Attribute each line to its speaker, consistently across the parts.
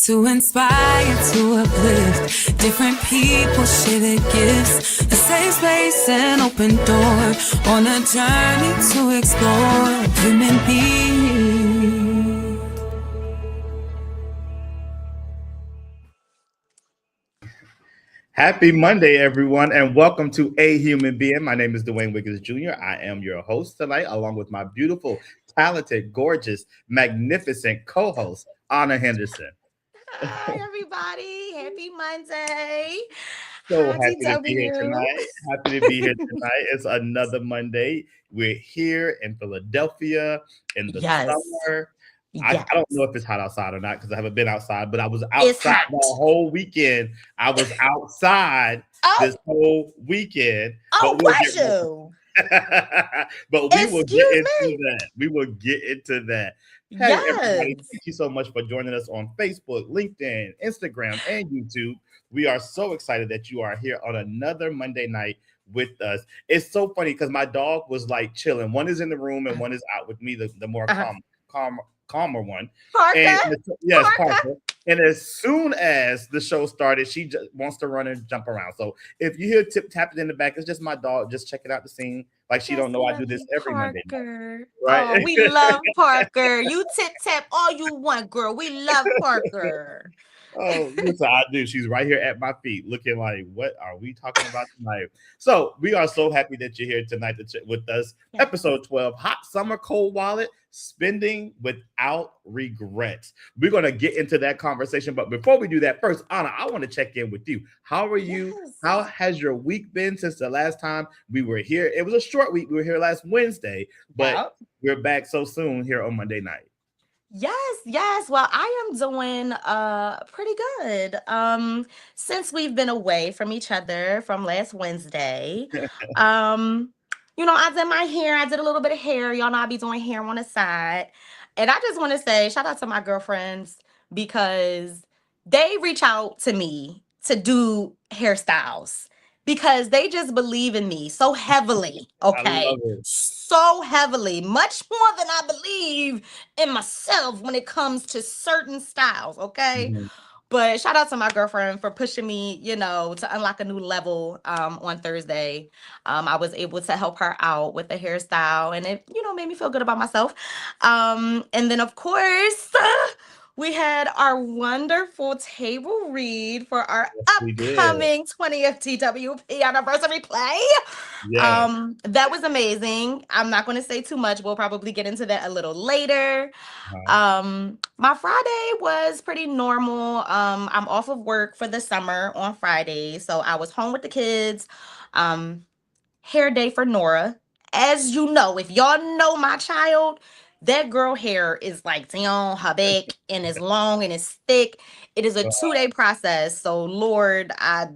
Speaker 1: To inspire, to uplift, different people share their gifts. A safe space, an open door, on a journey to explore human beings.
Speaker 2: Happy Monday, everyone, and welcome to A Human Being. My name is Dwayne Wiggins Jr. I am your host tonight, along with my beautiful, talented, gorgeous, magnificent co-host, Ana Henderson.
Speaker 3: Hi, everybody. Happy Monday.
Speaker 2: So
Speaker 3: Hi,
Speaker 2: happy to be here
Speaker 3: DW.
Speaker 2: tonight. Happy to be here tonight. It's another Monday. We're here in Philadelphia in the
Speaker 3: Yes.
Speaker 2: summer. I don't
Speaker 3: Yes.
Speaker 2: know if it's hot outside or not because I haven't been outside, but I was
Speaker 3: It's
Speaker 2: outside the
Speaker 3: hot.
Speaker 2: whole weekend. I was outside
Speaker 3: Oh,
Speaker 2: this whole weekend,
Speaker 3: oh,
Speaker 2: but we'll get
Speaker 3: was you?
Speaker 2: but we will get
Speaker 3: Excuse
Speaker 2: into
Speaker 3: me?
Speaker 2: that. We will get into that. Hey, everybody,
Speaker 3: Yes.
Speaker 2: thank you so much for joining us on Facebook, LinkedIn, Instagram, and YouTube. We are so excited that you are here on another Monday night with us. It's so funny because my dog was like chilling. One is in the room and one is out with me, the more
Speaker 3: Uh-huh.
Speaker 2: calmer one. And
Speaker 3: Parker.
Speaker 2: yes,
Speaker 3: Parker.
Speaker 2: Parker. And as soon as the show started, she just wants to run and jump around. So if you hear tip tapping in the back, it's just my dog just checking out the scene. Like she
Speaker 3: That's
Speaker 2: don't know I do this
Speaker 3: lovely,
Speaker 2: every Monday night,
Speaker 3: Parker.
Speaker 2: right?
Speaker 3: Oh, we love Parker. You tip tap all you want, girl. We love Parker.
Speaker 2: Oh, listen, I do. She's right here at my feet, looking like, what are we talking about tonight? So we are so happy that you're here tonight with us.
Speaker 3: Yes.
Speaker 2: Episode 12, Hot Summer Cold Wallet, Spending Without Regrets. We're going to get into that conversation. But before we do that, first, Anna, I want to check in with you. How are you?
Speaker 3: Yes.
Speaker 2: How has your week been since the last time we were here? It was a short week. We were here last Wednesday, but
Speaker 3: Yep.
Speaker 2: we're back so soon here on Monday night.
Speaker 3: Yes. Well, I am doing pretty good. Since we've been away from each other from last Wednesday. Um, I did my hair. I did a little bit of hair. Y'all know I be doing hair on the side. And I just want to say shout out to my girlfriends because they reach out to me to do hairstyles because they just believe in me so heavily,
Speaker 2: I love
Speaker 3: okay?
Speaker 2: it.
Speaker 3: So heavily, much more than I believe in myself when it comes to certain styles, okay?
Speaker 2: Mhm.
Speaker 3: But shout out to my girlfriend for pushing me, to unlock a new level on Thursday. I was able to help her out with the hairstyle and it, made me feel good about myself. And then, of course, we had our wonderful table read for our
Speaker 2: We did.
Speaker 3: upcoming 20th TWP anniversary play.
Speaker 2: Yes.
Speaker 3: That was amazing. I'm not going to say too much. We'll probably get into that a little later. My Friday was pretty normal. I'm off of work for the summer on Friday, so I was home with the kids. Um, Hair day for Nora. As you know, if y'all know my child, that girl hair is like down her back and it's long and it's thick. It is a
Speaker 2: Uh,
Speaker 3: 2-day process. So Lord, I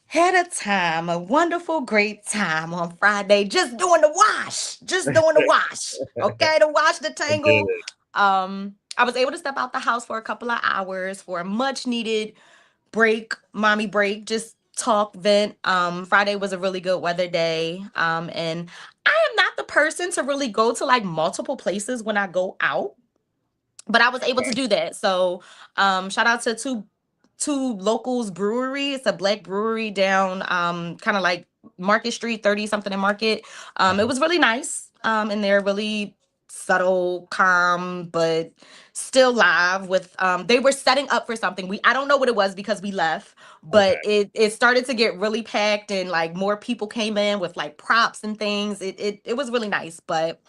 Speaker 3: had a wonderful, great time on Friday, just doing the wash, okay, to wash the
Speaker 2: I did
Speaker 3: tangle.
Speaker 2: it.
Speaker 3: I was able to step out the house for a couple of hours for a much needed break, mommy break, just talk, vent. Friday was a really good weather day. And I am not the person to really go to like multiple places when I go out, but I was able to do that. So, shout out to two locals brewery. It's a black brewery down kind of like Market Street, 30 something in Market. It was really nice. And they're really subtle, calm, but still live with they were setting up for something. I don't know what it was because we left,
Speaker 2: Okay.
Speaker 3: but it started to get really packed and like more people came in with like props and things. It was really nice. But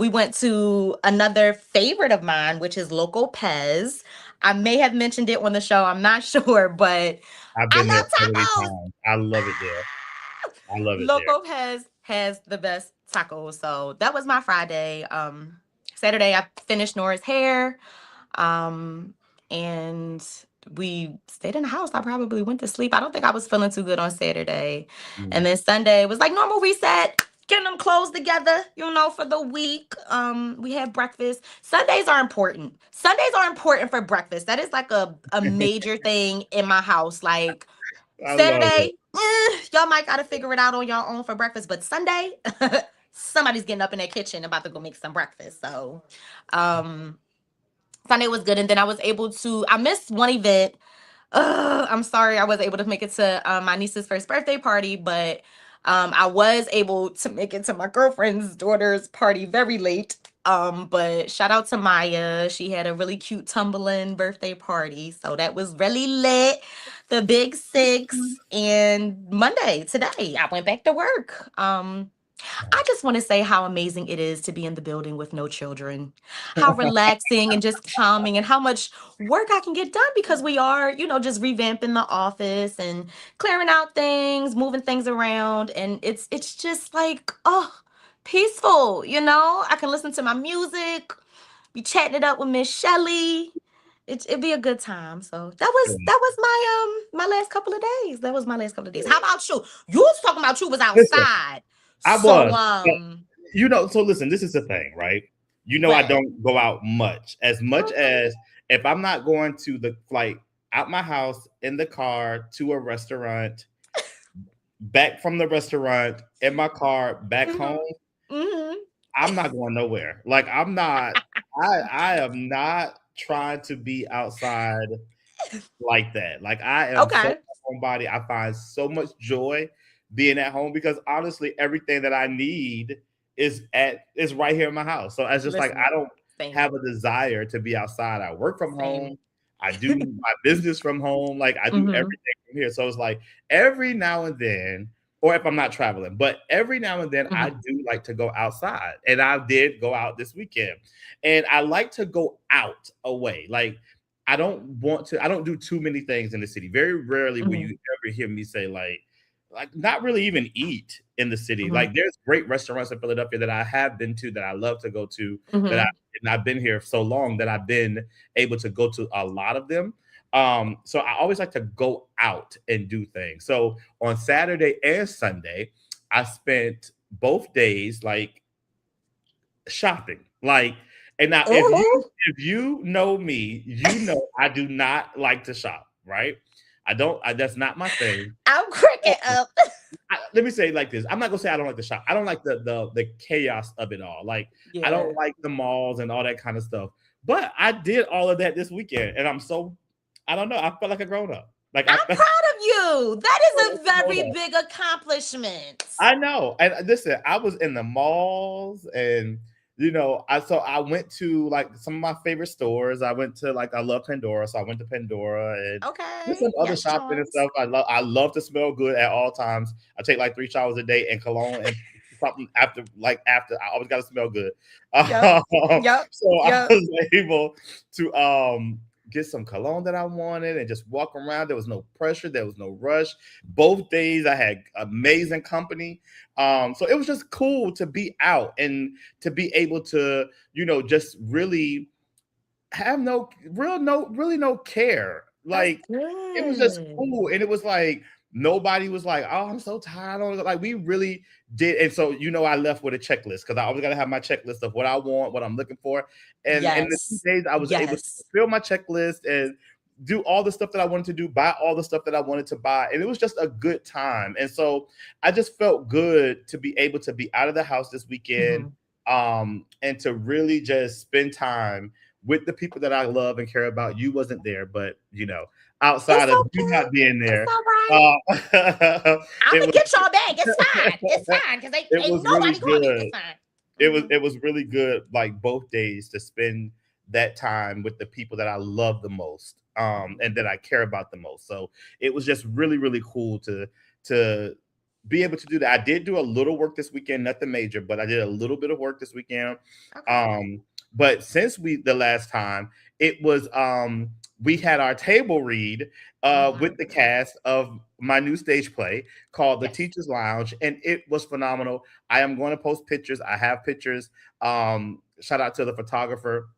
Speaker 3: we went to another favorite of mine, which is Local Pez. I may have mentioned it on the show. I'm not sure, but
Speaker 2: I've
Speaker 3: I
Speaker 2: been there
Speaker 3: love
Speaker 2: so many
Speaker 3: tacos.
Speaker 2: times. I love it there. I love it there.
Speaker 3: Local has the best tacos. So that was my Friday. Saturday I finished Nora's hair. Um, and we stayed in the house. I probably went to sleep. I don't think I was feeling too good on Saturday. And
Speaker 2: Mm.
Speaker 3: then Sunday was like normal reset, getting them clothes together, for the week. We had breakfast. Sundays are important. Sundays are important for breakfast. That is like a major thing in my house. Like
Speaker 2: I love it.
Speaker 3: Saturday, y'all might gotta figure it out on your own for breakfast. But Sunday, somebody's getting up in their kitchen about to go make some breakfast. So um Sunday was good, and then I was able to. I missed one event. I'm sorry I wasn't able to make it to my niece's first birthday party, but I was able to make it to my girlfriend's daughter's party very late. But shout out to Maya. She had a really cute tumbling birthday party. So that was really lit. The big six. And Monday, today, I went back to work. I just want to say how amazing it is to be in the building with no children. How relaxing and just calming, and how much work I can get done because we are, just revamping the office and clearing out things, moving things around, and it's just like, oh, peaceful, I can listen to my music, be chatting it up with Miss Shelly. It'd be a good time. So that was my last couple of days. That was my last couple of days. How about you? You was talking about you was
Speaker 2: Listen,
Speaker 3: outside.
Speaker 2: I
Speaker 3: So
Speaker 2: was. So listen, this is the thing, right? I
Speaker 3: what?
Speaker 2: don't go out as much
Speaker 3: Okay.
Speaker 2: as if I'm not going to the like out my house in the car to a restaurant, back from the restaurant in my car back
Speaker 3: Mhm.
Speaker 2: home,
Speaker 3: Mhm.
Speaker 2: I'm not going nowhere. Like I'm not I am not trying to be outside like that. Like I am so
Speaker 3: Okay.
Speaker 2: a homebody. I find so much joy being at home because honestly, everything that I need is right here in my house. So it's just like I
Speaker 3: Listen.
Speaker 2: don't
Speaker 3: Same.
Speaker 2: have a desire to be outside. I work from
Speaker 3: Same.
Speaker 2: home. I do my business from home. Like I do
Speaker 3: Mhm.
Speaker 2: everything from here. So it's like every now and then, or if I'm not traveling, but every now and then I
Speaker 3: Mhm.
Speaker 2: do like to go outside. And I did go out this weekend. And I like to go out away. Like I don't do too many things in the city. Very rarely will
Speaker 3: Mhm.
Speaker 2: you ever hear me say like not really even eat in the city.
Speaker 3: Mhm.
Speaker 2: Like there's great restaurants in Philadelphia that I have been to that I love to go to that
Speaker 3: Mhm.
Speaker 2: and I've been here so long that I've been able to go to a lot of them. So I always like to go out and do things. So on Saturday and Sunday, I spent both days like shopping. Like, and now
Speaker 3: Mhm.
Speaker 2: if you know me, you know I do not like to shop, right? I don't. That's not my thing.
Speaker 3: I'm cracking up.
Speaker 2: Let me say it like this. I'm not gonna say I don't like the shop. I don't like the chaos of it all. Like I don't
Speaker 3: Yeah.
Speaker 2: like the malls and all that kind of stuff. But I did all of that this weekend, and I'm so I don't know. I felt like a grown up. Like I
Speaker 3: I'm
Speaker 2: felt
Speaker 3: proud of you. That is
Speaker 2: like
Speaker 3: a
Speaker 2: a grown
Speaker 3: very
Speaker 2: up.
Speaker 3: big accomplishment.
Speaker 2: I know. And listen, I was in the malls and I went to like some of my favorite stores. I went to like I love Pandora, so I went to Pandora and did
Speaker 3: Okay.
Speaker 2: some other
Speaker 3: Yes,
Speaker 2: shopping and
Speaker 3: Charles.
Speaker 2: stuff. I love to smell good at all times. I take like 3 showers a day and cologne and something after I always gotta smell good.
Speaker 3: Yep. Yep.
Speaker 2: So I
Speaker 3: Yep.
Speaker 2: was able to get some cologne that I wanted and just walk around. There was no pressure, there was no rush. Both days I had amazing company. So it was just cool to be out and to be able to, just really have really no care.
Speaker 3: That's
Speaker 2: Like it was just
Speaker 3: good.
Speaker 2: cool. And it was like nobody was like, oh, I'm so tired. Like we really did. And so I left with a checklist because I always gotta have my checklist of what I want, what I'm looking for. And in the
Speaker 3: Yes.
Speaker 2: 2 days I was able to
Speaker 3: Yes.
Speaker 2: fulfill my checklist and do all the stuff that I wanted to do, buy all the stuff that I wanted to buy. And it was just a good time. And so I just felt good to be able to be out of the house this weekend,
Speaker 3: Mhm.
Speaker 2: and to really just spend time with the people that I love and care about. You wasn't there, but outside
Speaker 3: It's
Speaker 2: of you not
Speaker 3: okay.
Speaker 2: being
Speaker 3: It's
Speaker 2: there,
Speaker 3: all right.
Speaker 2: uh,
Speaker 3: I'm
Speaker 2: it
Speaker 3: gonna
Speaker 2: was
Speaker 3: get y'all back. It's fine. It's fine because
Speaker 2: it
Speaker 3: ain't
Speaker 2: was really
Speaker 3: nobody going.
Speaker 2: good.
Speaker 3: It's fine.
Speaker 2: It
Speaker 3: Mhm.
Speaker 2: was really good, like both days to spend that time with the people that I love the most,
Speaker 3: Mhm.
Speaker 2: and that I care about the most. So it was just really, really cool to be able to do that. I did do a little work this weekend, nothing major, but I did a little bit of work this weekend.
Speaker 3: Okay.
Speaker 2: But since the last time, it was we had our table read with
Speaker 3: Mhm.
Speaker 2: the cast of my new stage play called The
Speaker 3: Yes.
Speaker 2: Teacher's Lounge, and it was phenomenal. I am going to post pictures. I have pictures. Shout out to the photographer,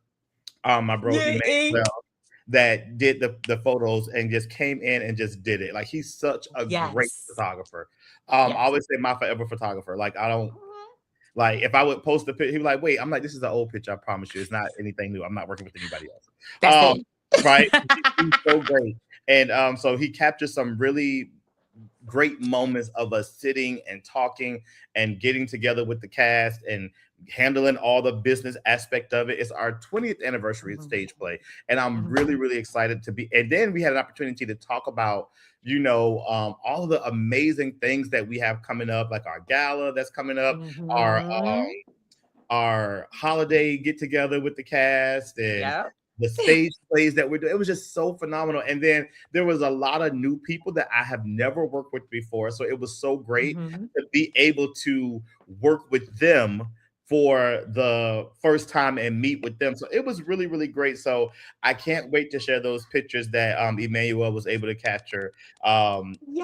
Speaker 2: my bro
Speaker 3: Yeah.
Speaker 2: Emmanuel, that did the photos and just came in and just did it. Like he's such a great
Speaker 3: Yes.
Speaker 2: photographer. I
Speaker 3: Yes.
Speaker 2: always say my forever photographer. Like I don't
Speaker 3: Mhm.
Speaker 2: like if I would post a picture, he'd be like, "Wait," I'm like, "This is an old picture. I promise you, it's not anything new. I'm not working with anybody else."
Speaker 3: That's it.
Speaker 2: Right? He's so great, and so he captured some really great moments of us sitting and talking and getting together with the cast and handling all the business aspect of it. It's our 20th anniversary
Speaker 3: Mhm.
Speaker 2: stage play, and I'm
Speaker 3: Mhm.
Speaker 2: really, really excited to be. And then we had an opportunity to talk about, all of the amazing things that we have coming up, like our gala that's coming up, our
Speaker 3: Mhm.
Speaker 2: our holiday get together with the cast, and
Speaker 3: Yep.
Speaker 2: the stage plays that we're doing. It was just so phenomenal. And then there was a lot of new people that I have never worked with before. So it was so great
Speaker 3: Mhm.
Speaker 2: to be able to work with them for the first time and meet with them. So it was really, really great. So I can't wait to share those pictures that Emmanuel was able to capture.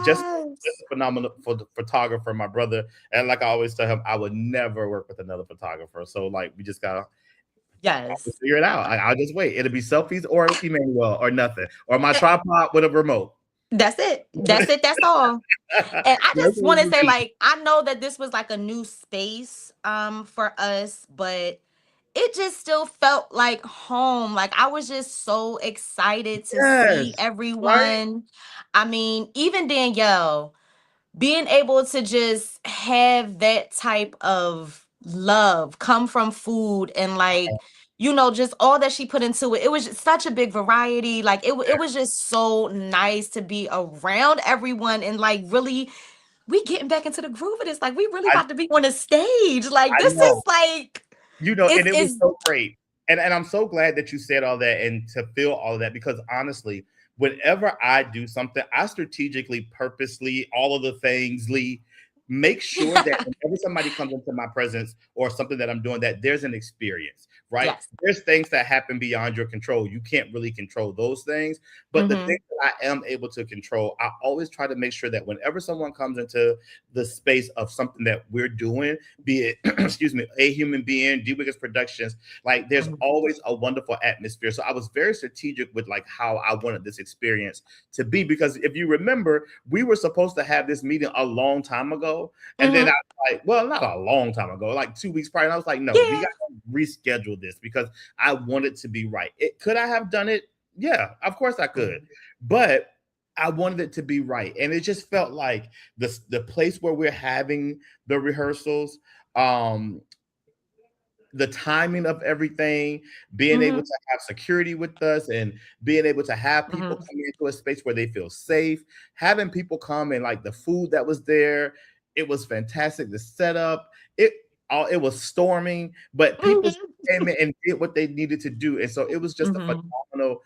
Speaker 2: Just
Speaker 3: Yes.
Speaker 2: a phenomenal photographer, my brother. And like I always tell him, I would never work with another photographer. So like we just gotta
Speaker 3: Yes.
Speaker 2: figure it out. I'll just wait. It'll be selfies or Emmanuel or nothing. Or my tripod with a remote.
Speaker 3: That's it. That's it. That's all. And I
Speaker 2: That's
Speaker 3: just
Speaker 2: what
Speaker 3: want to
Speaker 2: it'll
Speaker 3: say,
Speaker 2: be.
Speaker 3: like, I know that this was like a new space for us, but it just still felt like home. Like I was just so excited to see
Speaker 2: Yes. Right?
Speaker 3: everyone. I mean, even Danielle, being able to just have that type of love come from food and like just all that she put into it. It was just such a big variety. Like it was just so nice to be around everyone and like really we getting back into the groove of this. Like we really
Speaker 2: I
Speaker 3: about to be on a stage. Like
Speaker 2: I
Speaker 3: this is
Speaker 2: know.
Speaker 3: like
Speaker 2: And it was
Speaker 3: it's
Speaker 2: so great. And I'm so glad that you said all that and to feel all of that, because honestly, whenever I do something, I strategically, purposely, all of the things, Lee, make sure that whenever somebody comes into my presence or something that I'm doing, that there's an experience, right?
Speaker 3: yes.
Speaker 2: There's things that happen beyond your control. You can't really control those things. But the
Speaker 3: Mm-hmm.
Speaker 2: things that I am able to control, I always try to make sure that whenever someone comes into the space of something that we're doing, be it, excuse me, a human being, D Wiggins Productions, like there's
Speaker 3: Mm-hmm.
Speaker 2: always a wonderful atmosphere. So I was very strategic with like how I wanted this experience to be, because if you remember, we were supposed to have this meeting a long time ago, and then I
Speaker 3: Mm-hmm.
Speaker 2: was like, well, not a long time ago, like 2 weeks prior, and I was like, no, we
Speaker 3: Yeah.
Speaker 2: got to reschedule this because I want it to be right. Could I have done it? Yeah, of course I could,
Speaker 3: Mhm.
Speaker 2: but I wanted it to be right, and it just felt like the place where we're having the rehearsals, um, the timing of everything, being able
Speaker 3: Mhm.
Speaker 2: to have security with us and being able to have people
Speaker 3: Mhm.
Speaker 2: come into a space where they feel safe, having people come and like the food that was there, it was fantastic. The setup, it was storming, but people
Speaker 3: Mhm.
Speaker 2: came in and did what they needed to do. And so it was just a
Speaker 3: Mhm.
Speaker 2: phenomenal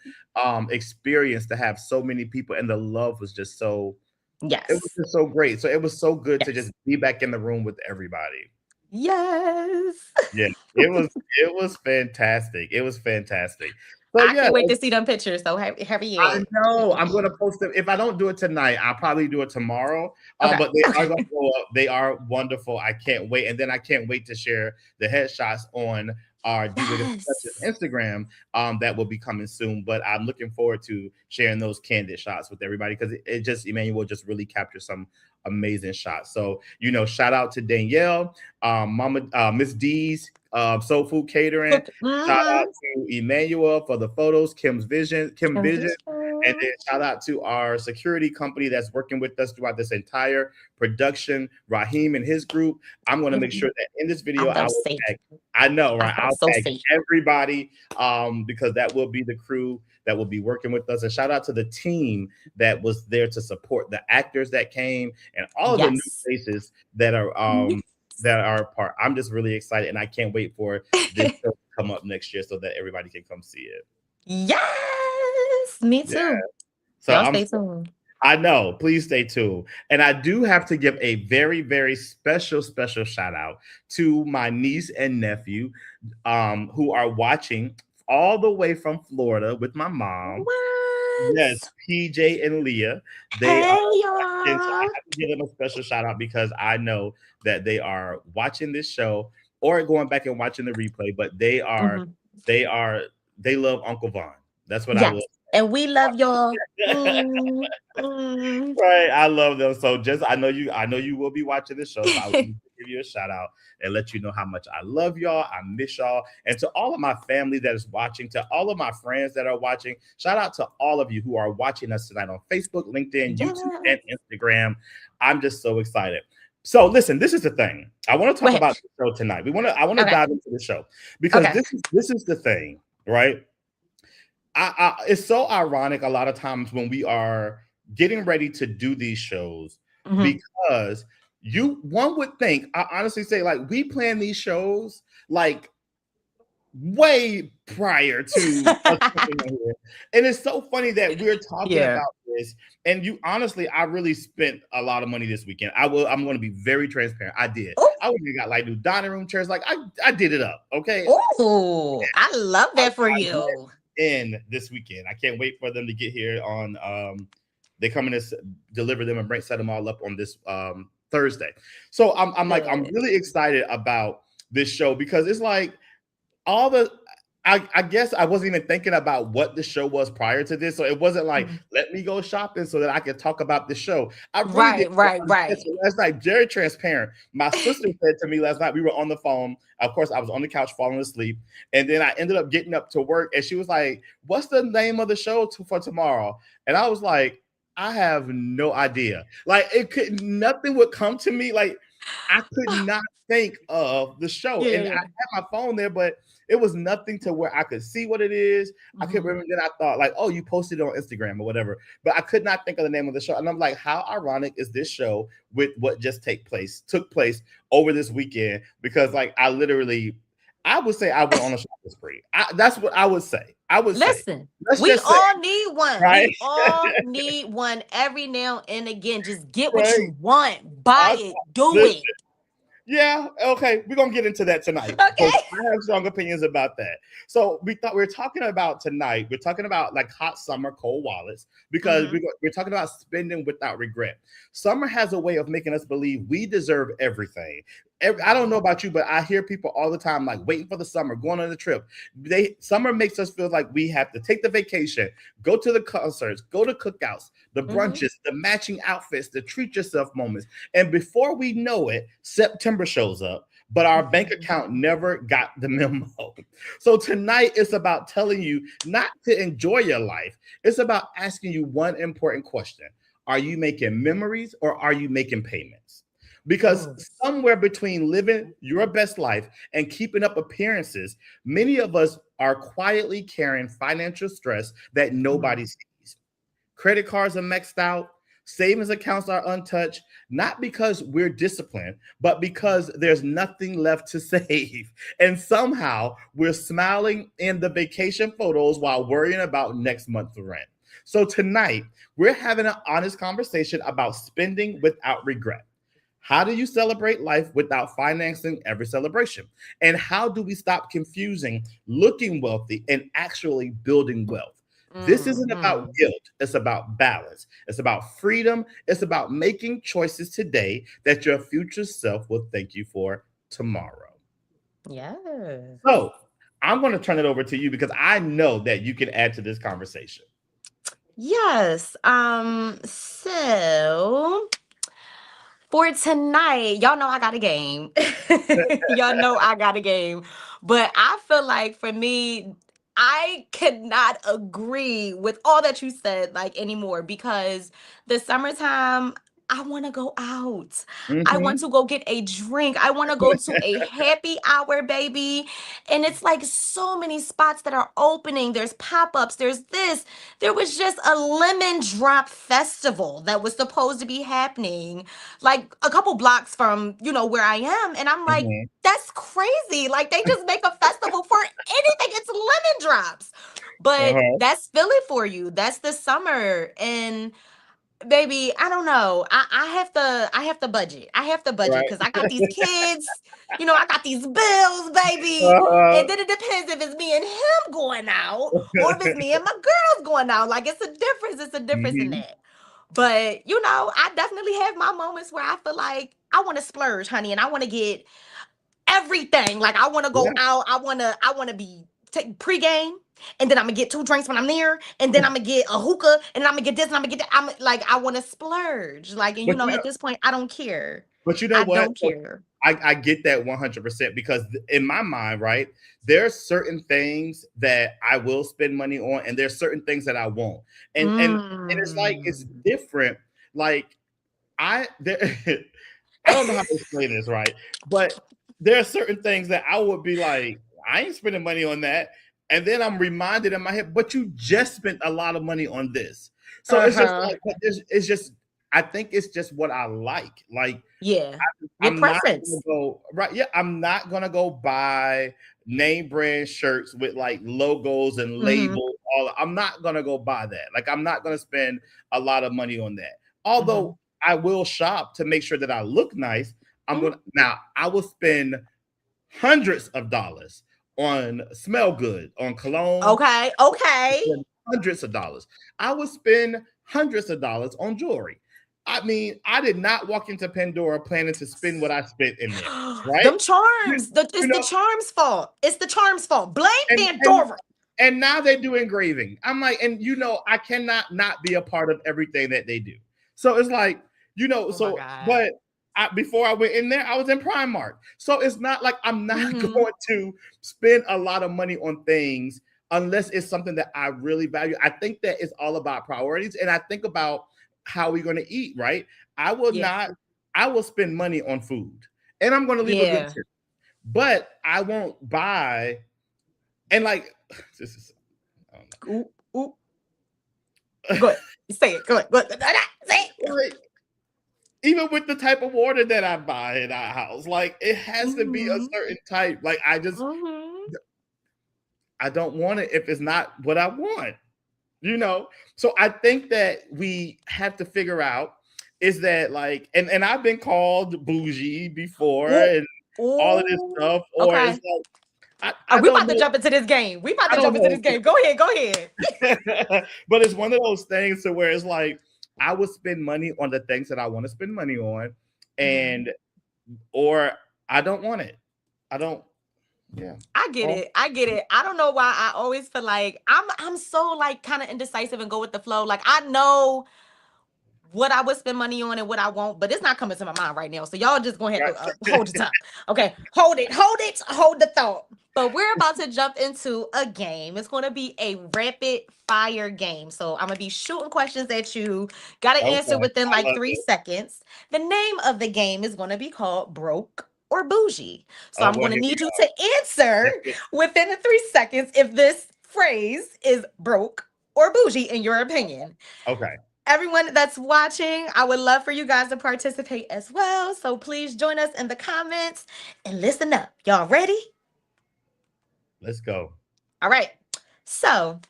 Speaker 2: experience to have so many people, and the love was just it was
Speaker 3: Yes.
Speaker 2: just so great. So it was so good to
Speaker 3: Yes.
Speaker 2: just be back in the room with everybody.
Speaker 3: Yes.
Speaker 2: Yeah, it was fantastic. It was fantastic. So
Speaker 3: I
Speaker 2: yeah,
Speaker 3: can't wait to see them pictures. So happy
Speaker 2: I
Speaker 3: it.
Speaker 2: know I'm gonna post them. If I don't do it tonight, I'll probably do it tomorrow.
Speaker 3: Okay.
Speaker 2: But they are
Speaker 3: Okay.
Speaker 2: gonna go up. They are wonderful. I can't wait. And then I can't wait to share the headshots on our D Wiggins
Speaker 3: Yes.
Speaker 2: Instagram. That will be coming soon. But I'm looking forward to sharing those candid shots with everybody, because it just Emmanuel just really captures some amazing shots. So shout out to Danielle, Mama, Miss D's, Soul Food Catering. Shout out
Speaker 3: Mm-hmm.
Speaker 2: to Emmanuel for the photos, Kim Vision, and then
Speaker 3: Ambition.
Speaker 2: shout out to our security company that's working with us throughout this entire production, Raheem and his group. I'm going to make sure
Speaker 3: Mhm.
Speaker 2: that in this
Speaker 3: I
Speaker 2: video, I
Speaker 3: felt
Speaker 2: will
Speaker 3: safe.
Speaker 2: tag. I know,
Speaker 3: I
Speaker 2: right?
Speaker 3: felt
Speaker 2: I'll
Speaker 3: so
Speaker 2: tag
Speaker 3: safe.
Speaker 2: everybody, because that will be the crew that will be working with us. And shout out to the team that was there to support the actors that came and all of the new
Speaker 3: Yes.
Speaker 2: faces that are
Speaker 3: Yes.
Speaker 2: part. I'm just really excited, and I can't wait for this to come up next year so that everybody can come see it.
Speaker 3: Yes. Me
Speaker 2: Yeah.
Speaker 3: too.
Speaker 2: So
Speaker 3: Y'all stay tuned.
Speaker 2: I know. Please stay tuned. And I do have to give a very, very special, special shout out to my niece and nephew, who are watching all the way from Florida with my mom. Yes,
Speaker 3: What?
Speaker 2: PJ and Leah. They are
Speaker 3: Hey
Speaker 2: watching. So I
Speaker 3: y'all.
Speaker 2: have to give them a special shout out, because I know that they are watching this show or going back and watching the replay, but
Speaker 3: Mhm.
Speaker 2: they are, they love Uncle Vaughn. That's what I will
Speaker 3: Yes. And we love y'all.
Speaker 2: say.
Speaker 3: Mm, mm.
Speaker 2: Right, I love them. So just I know you will be watching this show, so I want you to give you a shout out and let you know how much I love y'all. I miss y'all. And to all of my family that is watching, to all of my friends that are watching, shout out to all of you who are watching us tonight on Facebook, LinkedIn, YouTube,
Speaker 3: Yeah.
Speaker 2: and Instagram. I'm just so excited. So listen, this is the thing. I want to talk
Speaker 3: Wait.
Speaker 2: about the show tonight. I want to
Speaker 3: Okay.
Speaker 2: dive into the show because
Speaker 3: Okay.
Speaker 2: this is the thing, right? It's so ironic a lot of times when we are getting ready to do these shows
Speaker 3: Mhm.
Speaker 2: because one would think, I honestly say, like, we plan these shows like way prior to us coming in here. And it's so funny that we're talking
Speaker 3: Yeah.
Speaker 2: about this. And you honestly, I really spent a lot of money this weekend. I'm going to be very transparent. I did.
Speaker 3: Oh,
Speaker 2: I went and got like new dining room chairs. Like I did it up. Okay.
Speaker 3: oh, I love
Speaker 2: I,
Speaker 3: that for
Speaker 2: I went
Speaker 3: you.
Speaker 2: in this weekend. I can't wait for them to get here on they come in to deliver them and set them all up on this Thursday. So I'm like, I'm
Speaker 3: Good.
Speaker 2: really excited about this show because it's like all the I guess I wasn't even thinking about what the show was prior to this. So it wasn't like,
Speaker 3: Mhm.
Speaker 2: let me go shopping so that I can talk about the show. I really
Speaker 3: Right,
Speaker 2: didn't
Speaker 3: right,
Speaker 2: understand.
Speaker 3: right.
Speaker 2: So last night, very transparent. My sister said to me last night, we were on the phone. Of course, I was on the couch falling asleep. And then I ended up getting up to work. And she was like, what's the name of the show for tomorrow? And I was like, I have no idea. Like nothing would come to me. Like I could not think of the show.
Speaker 3: Yeah, yeah,
Speaker 2: And I
Speaker 3: yeah.
Speaker 2: had my phone there, but it was nothing to where I could see what it is. I could
Speaker 3: Mhm.
Speaker 2: remember that I thought like, oh, you posted it on Instagram or whatever, but I could not think of the name of the show. And I'm like, how ironic is this show with what just took place over this weekend? Because like I would say I went on a shopping spree. That's what I would say. I would say,
Speaker 3: Listen,
Speaker 2: let's
Speaker 3: we
Speaker 2: just say,
Speaker 3: all need one.
Speaker 2: right,
Speaker 3: We all need one every now and again. Just get what
Speaker 2: right.
Speaker 3: you want, buy
Speaker 2: I,
Speaker 3: it, do
Speaker 2: listen,
Speaker 3: it.
Speaker 2: yeah, okay. We're gonna get into that tonight because
Speaker 3: Okay.
Speaker 2: I have strong opinions about that. So we thought we are talking about tonight, we're talking about like hot summer cold wallets because
Speaker 3: Mhm.
Speaker 2: we're talking about spending without regret. Summer has a way of making us believe we deserve everything. I don't know
Speaker 3: Mhm.
Speaker 2: about you, but I hear people all the time like waiting for the summer, going on a trip. Summer makes us feel like we have to take the vacation, go to the concerts, go to cookouts, the
Speaker 3: Mhm.
Speaker 2: brunches, the matching outfits, the treat yourself moments. And before we know it, September shows up, but our bank
Speaker 3: Mhm.
Speaker 2: account never got the memo. So tonight it's about telling you not to enjoy your life. It's about asking you one important question. Are you making memories or are you making payments? Because
Speaker 3: Ooh.
Speaker 2: somewhere between living your best life and keeping up appearances, many of us are quietly carrying financial stress that
Speaker 3: Mhm.
Speaker 2: nobody sees. Credit cards are maxed out. Savings accounts are untouched, not because we're disciplined, but because there's nothing left to save. And somehow we're smiling in the vacation photos while worrying about next month's rent. So tonight, we're having an honest conversation about spending without regret. How do you celebrate life without financing every celebration? And how do we stop confusing looking wealthy and actually building wealth? This isn't about
Speaker 3: Mhm.
Speaker 2: guilt, it's about balance. It's about freedom. It's about making choices today that your future self will thank you for tomorrow.
Speaker 3: Yes.
Speaker 2: So, I'm going to turn it over to you because I know that you can add to this conversation.
Speaker 3: Yes. So for tonight, y'all know I got a game. Y'all know I got a game. But I feel like for me, I could not agree with all that you said like anymore because the summertime, I want to go out. I want
Speaker 2: Mhm.
Speaker 3: to go get a drink. I want to go to a happy hour, baby. And it's like so many spots that are opening. There's pop-ups, there's this. There was just a lemon drop festival that was supposed to be happening like a couple blocks from, where I am. And I'm like,
Speaker 2: Mhm.
Speaker 3: that's crazy. Like they just make a festival for anything. It's lemon drops. But
Speaker 2: Uh-huh.
Speaker 3: that's Philly for you. That's the summer. And baby, I don't know. I have to budget. I have to budget
Speaker 2: Right.
Speaker 3: because I got these kids, I got these bills, baby. And
Speaker 2: Uh-huh.
Speaker 3: then it depends if it's me and him going out or if it's me and my girls going out. Like it's a difference. It's a difference in
Speaker 2: Mhm.
Speaker 3: that. But I definitely have my moments where I feel like I want to splurge, honey, and I want to get everything. Like I want to go
Speaker 2: Yeah.
Speaker 3: out. I want to be take pregame, and then I'm gonna get two drinks when I'm there, and then I'm gonna get a hookah, and then I'm gonna get this, and I'm gonna get that. I'm like I want to splurge. Like, and
Speaker 2: But
Speaker 3: at this point, I don't care.
Speaker 2: you know
Speaker 3: I
Speaker 2: what?
Speaker 3: don't care.
Speaker 2: I get that 100% because in my mind, right, there's certain things that I will spend money on, and there's certain things that I won't, and it's like it's
Speaker 3: Mm.
Speaker 2: different. Like there, I don't know how to explain this, right, but there are certain things that I would be like, I ain't spending money on that, and then I'm reminded in my head, but you just spent a lot of money on this, so it's just
Speaker 3: Uh-huh.
Speaker 2: like it's just. I think it's just what I like. Like
Speaker 3: Yeah. Your
Speaker 2: I'm not gonna
Speaker 3: preference.
Speaker 2: go right. Yeah, I'm not gonna go buy name brand shirts with like logos and
Speaker 3: Hmm.
Speaker 2: labels. I'm not gonna go buy that. Like I'm not gonna spend a lot of money on that.
Speaker 3: Hmm.
Speaker 2: Although I will shop to make sure that I look nice. I'm
Speaker 3: Hmm.
Speaker 2: gonna now I will spend hundreds of dollars on smell good, on cologne,
Speaker 3: Okay. Okay.
Speaker 2: spend hundreds of dollars. I would spend hundreds of dollars on jewelry. I mean, I did not walk into Pandora planning to spend what I spent in there, right?
Speaker 3: Them
Speaker 2: You,
Speaker 3: charms.
Speaker 2: you
Speaker 3: It's the
Speaker 2: know,
Speaker 3: charms fault. It's the charms fault. Blame
Speaker 2: and and
Speaker 3: Pandora.
Speaker 2: and now they do engraving. I'm like, and I cannot not be a part of everything that they do. So it's like,
Speaker 3: Oh my God.
Speaker 2: but before I went in there, I was in Primark. So it's not like I'm not
Speaker 3: Hmm.
Speaker 2: going to spend a lot of money on things unless it's something that I really value. I think that it's all about priorities. And I think about how we're going to eat, right? I will
Speaker 3: Yeah.
Speaker 2: not, I will spend money on food and I'm going to leave a good
Speaker 3: Yeah.
Speaker 2: tip, but I won't buy and like this is I don't
Speaker 3: Ooh, ooh. Go ahead. Say it. Go ahead. Go ahead. Say it.
Speaker 2: know. Like, even with the type of water that I buy in our house, like it has to be a
Speaker 3: Hmm.
Speaker 2: certain type. Like
Speaker 3: Hmm.
Speaker 2: I don't want it if it's not what I want, So I think that we have to figure out is that like and I've been called bougie before
Speaker 3: Ooh.
Speaker 2: and all of this
Speaker 3: Ooh.
Speaker 2: stuff, or it's
Speaker 3: Okay.
Speaker 2: like I
Speaker 3: We
Speaker 2: don't
Speaker 3: about to
Speaker 2: know.
Speaker 3: jump into this game. We about
Speaker 2: I
Speaker 3: to
Speaker 2: don't
Speaker 3: jump into
Speaker 2: know.
Speaker 3: this game. Go ahead. Go ahead.
Speaker 2: But it's one of those things to where it's like I would spend money on the things that I want to spend money on,
Speaker 3: Hmm.
Speaker 2: and or I don't want it. I don't. Yeah.
Speaker 3: I get
Speaker 2: Oh,
Speaker 3: it. I get it. I don't know why I always feel like I'm so like kind of indecisive and go with the flow. Like I know what I would spend money on and what I won't, but it's not coming to my mind right now. So y'all just gonna have to
Speaker 2: right.
Speaker 3: hold the time. Okay, hold it, hold the thought. But we're about to jump into a game. It's gonna be a rapid fire game. So I'm gonna be shooting questions at you. Gotta answer
Speaker 2: Okay.
Speaker 3: within
Speaker 2: I
Speaker 3: like
Speaker 2: love
Speaker 3: 3
Speaker 2: it.
Speaker 3: seconds. The name of the game is gonna be called Broke or Bougie. So
Speaker 2: Oh
Speaker 3: I'm
Speaker 2: boy,
Speaker 3: gonna
Speaker 2: here we
Speaker 3: need you
Speaker 2: go.
Speaker 3: to answer
Speaker 2: Let's get
Speaker 3: within the 3 seconds if this phrase is broke or bougie in your opinion.
Speaker 2: okay.
Speaker 3: Everyone that's watching, I would love for you guys to participate as well. So please join us in the comments and listen up. Y'all ready?
Speaker 2: Let's go.
Speaker 3: All right. So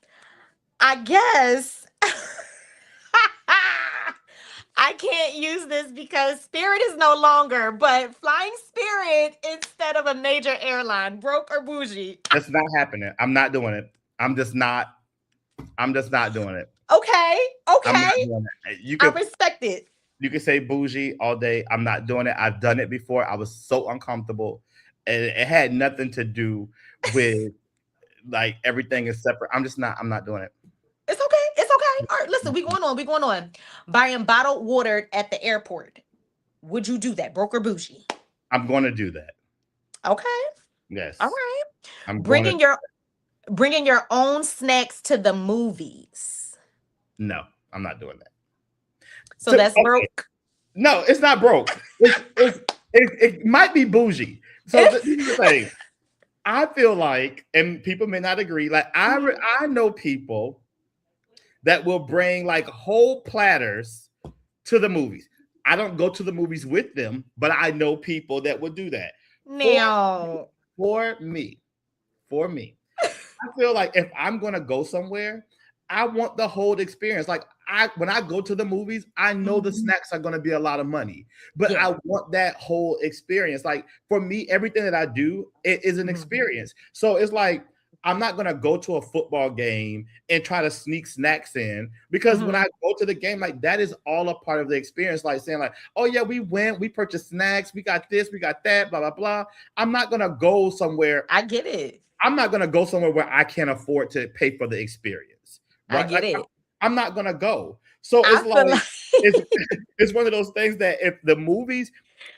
Speaker 3: I guess I can't use this because Spirit is no longer, but Flying Spirit instead of a major airline, broke or bougie.
Speaker 2: That's not happening. I'm not doing it. I'm just not. I'm just not doing it.
Speaker 3: Okay.
Speaker 2: I'm not
Speaker 3: Okay.
Speaker 2: doing it.
Speaker 3: I respect it.
Speaker 2: You can say bougie all day. I'm not doing it. I've done it before. I was so uncomfortable, and it had nothing to do with like everything is separate. I'm just not. I'm not doing it.
Speaker 3: It's okay. It's okay. All right, listen, we going on. We going on. Buying bottled water at the airport. Would you do that, broke or bougie?
Speaker 2: I'm going to do that.
Speaker 3: Okay. All
Speaker 2: Yes,
Speaker 3: right.
Speaker 2: I'm going to.
Speaker 3: Bringing your bringing your own snacks to the movies.
Speaker 2: No, I'm not doing that.
Speaker 3: So that's
Speaker 2: Okay,
Speaker 3: broke.
Speaker 2: no, it's not broke. It might be bougie. So this is the thing. I feel like, and people may not agree. Like
Speaker 3: Mhm.
Speaker 2: I know people that will bring like whole platters to the movies. I don't go to the movies with them, but I know people that would do that. For
Speaker 3: Now,
Speaker 2: for me, for me, I feel like if I'm gonna go somewhere, I want the whole experience. Like when I go to the movies, I know the
Speaker 3: mhm,
Speaker 2: snacks are gonna be a lot of money, but
Speaker 3: yeah.
Speaker 2: I want that whole experience. Like for me, everything that I do, it is an
Speaker 3: Mhm,
Speaker 2: experience. So it's like I'm not gonna go to a football game and try to sneak snacks in because when I
Speaker 3: mhm.
Speaker 2: go to the game, like that is all a part of the experience. Like saying, like, oh yeah, we went, we purchased snacks, we got this, we got that, blah blah blah. I'm not gonna go somewhere
Speaker 3: I get it.
Speaker 2: I'm not gonna go somewhere where I can't afford to pay for the experience,
Speaker 3: I
Speaker 2: right?
Speaker 3: get
Speaker 2: Like
Speaker 3: it.
Speaker 2: I'm not gonna go. So it's
Speaker 3: I feel
Speaker 2: like
Speaker 3: like
Speaker 2: it's it's one of those things that if the movies,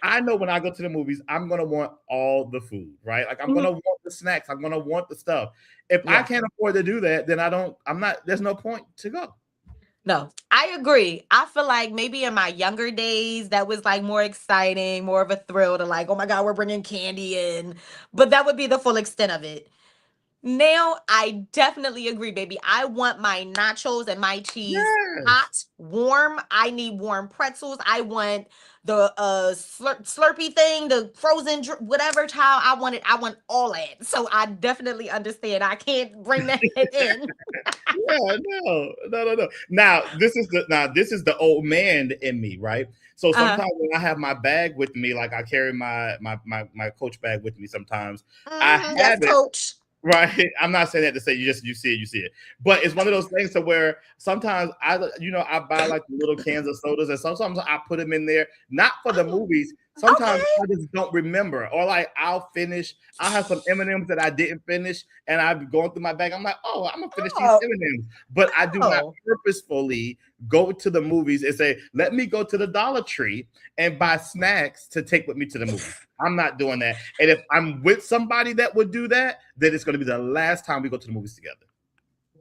Speaker 2: I know when I go to the movies, I'm gonna want all the food, right? Like I'm gonna
Speaker 3: Mhm.
Speaker 2: want the snacks, I'm gonna want the stuff. If I
Speaker 3: Yeah.
Speaker 2: can't afford to do that, then I'm not. There's no point to go.
Speaker 3: No, I agree. I feel like maybe in my younger days, that was like more exciting, more of a thrill to like, oh my God, we're bringing candy in. But that would be the full extent of it. Now, I definitely agree, baby. I want my nachos and my cheese
Speaker 2: Yes.
Speaker 3: hot, warm. I need warm pretzels. I want the Slurpee thing, the frozen whatever child. I want it. I want all that. So I definitely understand. I can't bring that in.
Speaker 2: Yeah, no. Now this is the old man in me, right? So
Speaker 3: Uh,
Speaker 2: sometimes when I have my bag with me, like I carry my coach bag with me sometimes, I
Speaker 3: yes,
Speaker 2: have it.
Speaker 3: coach.
Speaker 2: Right. I'm not saying that to say you see it. But it's one of those things to where sometimes I buy like little cans of sodas and sometimes I put them in there, not for the
Speaker 3: Oh,
Speaker 2: movies. Sometimes
Speaker 3: okay.
Speaker 2: I just don't remember. Or like I'll have some M&Ms that I didn't finish and I'm going through my bag. I'm like, oh, I'm gonna finish these
Speaker 3: Oh,
Speaker 2: M&Ms. But I do not
Speaker 3: oh.
Speaker 2: purposefully go to the movies and say, let me go to the Dollar Tree and buy snacks to take with me to the movies. I'm not doing that. And if I'm with somebody that would do that, then it's going to be the last time we go to the movies together.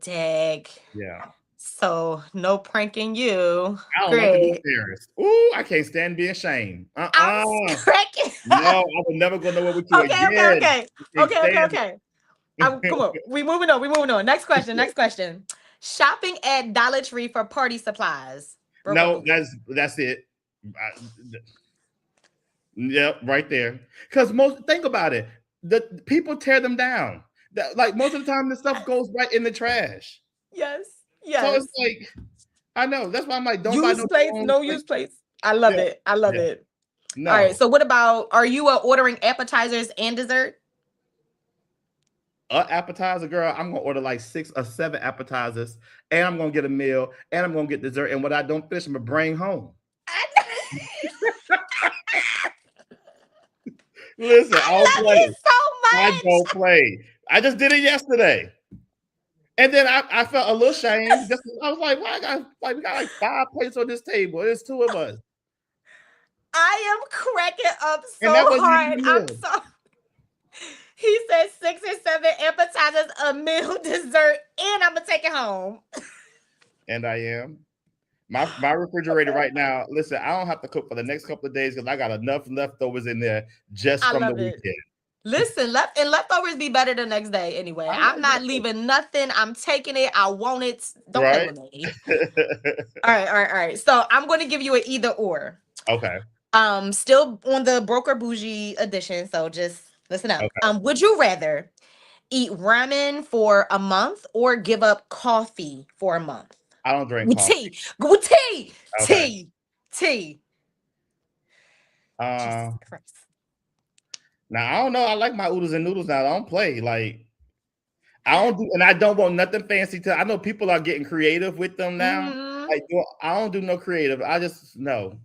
Speaker 3: Dag.
Speaker 2: Yeah.
Speaker 3: So no pranking you.
Speaker 2: I don't want to be
Speaker 3: Great.
Speaker 2: embarrassed. Ooh, I can't stand being shamed.
Speaker 3: I'm cracking.
Speaker 2: No, I will never go nowhere with you
Speaker 3: Okay, okay,
Speaker 2: again.
Speaker 3: okay.
Speaker 2: I can't
Speaker 3: Okay, okay,
Speaker 2: stand
Speaker 3: okay.
Speaker 2: it.
Speaker 3: Come on. We moving on. We moving on. Next question. Next question. Shopping at Dollar Tree for party supplies. Broke or
Speaker 2: No,
Speaker 3: bougie?
Speaker 2: that's it. Yep, right there. Because most think about it, the people tear them down. Like most of the time, the stuff goes right in the trash.
Speaker 3: Yes.
Speaker 2: So it's
Speaker 3: Yes.
Speaker 2: like I know that's why I'm like, don't buy
Speaker 3: Use
Speaker 2: no
Speaker 3: plates,
Speaker 2: phones.
Speaker 3: no
Speaker 2: Like,
Speaker 3: use plates. I love
Speaker 2: yeah,
Speaker 3: it. I love
Speaker 2: yeah,
Speaker 3: it. All right.
Speaker 2: no.
Speaker 3: So what about are you ordering appetizers and dessert?
Speaker 2: Appetizer, girl, I'm gonna order like 6 or 7 appetizers, and I'm gonna get a meal, and I'm gonna get dessert. And what I don't finish, I'm gonna bring home. Listen, I
Speaker 3: I
Speaker 2: don't
Speaker 3: love you
Speaker 2: play. I
Speaker 3: so
Speaker 2: don't
Speaker 3: much.
Speaker 2: play. I just did it yesterday, and then I felt a little shame. Just I was like, why I got like we got like 5 plates on this table. There's 2 of us,
Speaker 3: I am cracking up
Speaker 2: and that
Speaker 3: so
Speaker 2: wasn't even
Speaker 3: hard.
Speaker 2: a
Speaker 3: I'm
Speaker 2: meal.
Speaker 3: so. He said 6 or 7 appetizers, a meal, dessert, and I'm gonna take it home.
Speaker 2: And I am. My refrigerator
Speaker 3: Okay.
Speaker 2: right now. Listen, I don't have to cook for the next couple of days because I got enough leftovers in there just
Speaker 3: I
Speaker 2: from the
Speaker 3: love it.
Speaker 2: weekend.
Speaker 3: Listen, leftovers be better the next day anyway.
Speaker 2: I
Speaker 3: I'm not
Speaker 2: know,
Speaker 3: leaving nothing. I'm taking it. I want it. Don't play
Speaker 2: right?
Speaker 3: with me. All right, all right, all right. So I'm going to give you an either or.
Speaker 2: Okay.
Speaker 3: Still on the broker bougie edition. So just listen up.
Speaker 2: Okay.
Speaker 3: Would you rather eat ramen for a month or give up coffee for a month?
Speaker 2: I don't drink
Speaker 3: With
Speaker 2: coffee.
Speaker 3: tea, with tea,
Speaker 2: Okay.
Speaker 3: tea, tea.
Speaker 2: Uh,
Speaker 3: Jesus Christ.
Speaker 2: now I don't know. I like my oodles and noodles now. I don't play like I don't do, and I don't want nothing fancy. To I know people are getting creative with them now.
Speaker 3: Hmm.
Speaker 2: Like I don't do no creative. I just no.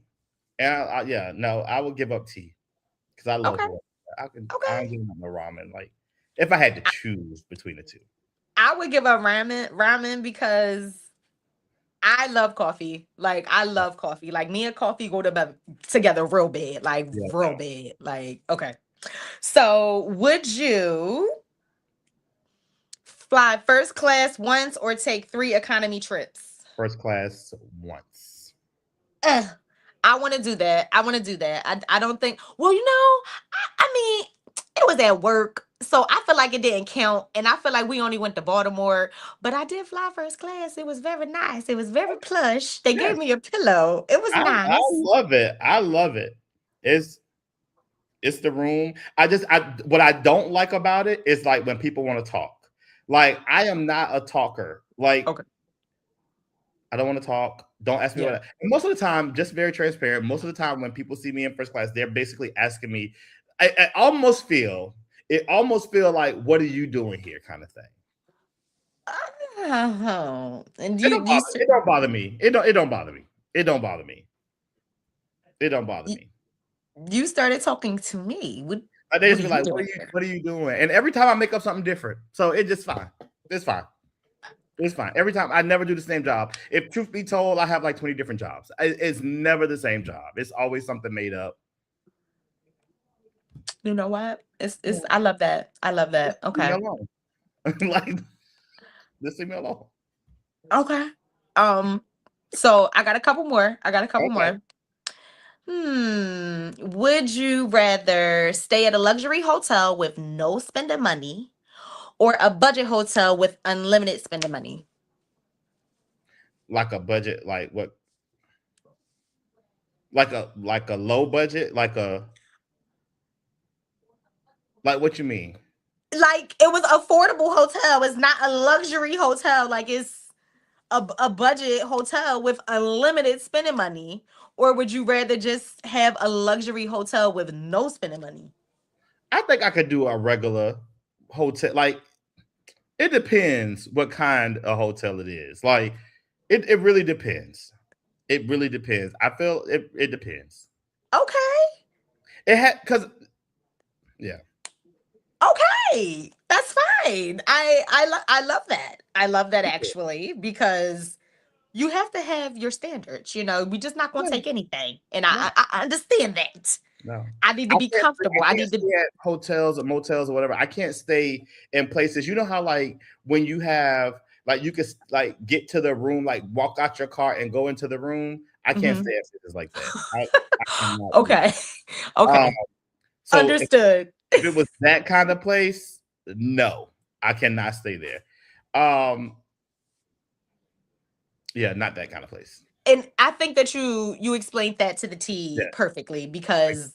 Speaker 2: And yeah, no. I would give up tea because I love
Speaker 3: Okay,
Speaker 2: water. I
Speaker 3: okay.
Speaker 2: ain't giving up no ramen. Like if I had to choose between the two.
Speaker 3: I would give up ramen because I love coffee. Like I love coffee. Like me and coffee go to bed together real bad. Like
Speaker 2: Yeah,
Speaker 3: real
Speaker 2: no.
Speaker 3: bad. Like okay. So would you fly first class once or take 3 economy trips?
Speaker 2: First class once.
Speaker 3: Ugh, I want to do that. I want to do that. I don't think. Well, I mean, it was at work, so I feel like it didn't count, and I feel like we only went to Baltimore, but I did fly first class. It was very nice. It was very plush. They gave
Speaker 2: Yes,
Speaker 3: me a pillow. It was
Speaker 2: I
Speaker 3: nice.
Speaker 2: love it. I love it. It's it's the room. I what I don't like about it is like when people want to talk. Like I am not a talker. Like
Speaker 3: Okay.
Speaker 2: I don't want to talk. Don't ask me
Speaker 3: Yeah.
Speaker 2: what. And most of the time, just very transparent. Most of the time, when people see me in first class, they're basically asking me. It almost feel like, "What are you doing here?" kind of thing.
Speaker 3: Oh, and you
Speaker 2: It don't bother me. It don't bother me. It don't bother me. It don't bother
Speaker 3: you
Speaker 2: me.
Speaker 3: you started talking to me.
Speaker 2: They
Speaker 3: What
Speaker 2: just
Speaker 3: are
Speaker 2: be
Speaker 3: you
Speaker 2: like,
Speaker 3: doing here?
Speaker 2: what are you doing?" And every time I make up something different, so it's just fine. It's fine. It's fine. Every time I never do the same job. If truth be told, I have like 20 different jobs. It's never the same job. It's always something made up.
Speaker 3: You know what? It's I love that. I love that.
Speaker 2: Leave me
Speaker 3: Okay.
Speaker 2: alone. Like, just leave me alone.
Speaker 3: Okay. Um, so I got a couple more. I got a couple
Speaker 2: Okay.
Speaker 3: more. Would you rather stay at a luxury hotel with no spending money or a budget hotel with unlimited spending money?
Speaker 2: Like a budget, like what? Like a low budget, like what you mean?
Speaker 3: Like it was affordable hotel. It's not a luxury hotel. Like it's a budget hotel with unlimited spending money. Or would you rather just have a luxury hotel with no spending money?
Speaker 2: I think I could do a regular hotel. Like it depends what kind of hotel it is. Like it really depends. It really depends. I feel it depends.
Speaker 3: Okay.
Speaker 2: It had because yeah.
Speaker 3: Okay. That's fine. I love that. I love that actually because you have to have your standards. We just not gonna
Speaker 2: Yeah,
Speaker 3: take anything, and
Speaker 2: no,
Speaker 3: I understand that.
Speaker 2: no.
Speaker 3: I need
Speaker 2: I
Speaker 3: to be
Speaker 2: can't
Speaker 3: comfortable.
Speaker 2: I
Speaker 3: I
Speaker 2: can't
Speaker 3: need to.
Speaker 2: stay at hotels or motels or whatever. I can't stay in places. You know how like when you have like you can like get to the room, like walk out your car and go into the room. I can't
Speaker 3: Mhm.
Speaker 2: stay at places like that. I cannot do
Speaker 3: Okay.
Speaker 2: that.
Speaker 3: Okay.
Speaker 2: So
Speaker 3: Understood.
Speaker 2: if it was that kind of place, no, I cannot stay there. Um, yeah, not that kind of place.
Speaker 3: And I think that you explained that to the T
Speaker 2: Yeah.
Speaker 3: perfectly because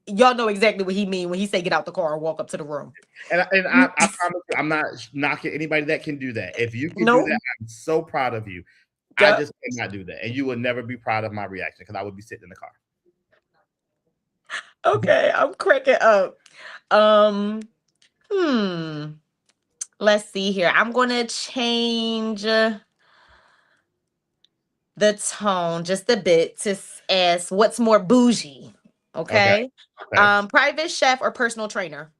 Speaker 3: y'all know exactly what he mean when he say get out the car and walk up to the room.
Speaker 2: And I promise you, I'm not knocking anybody that can do that. If you can do
Speaker 3: Nope.
Speaker 2: that, I'm so proud of you. I
Speaker 3: Yep.
Speaker 2: just cannot do that, and you will never be proud of my reaction because I would be sitting in the car.
Speaker 3: Okay, I'm cracking up. Um, hmm. Let's see here. I'm gonna change the tone just a bit to ask what's more bougie.
Speaker 2: Okay,
Speaker 3: Okay.
Speaker 2: okay.
Speaker 3: Private chef or personal trainer.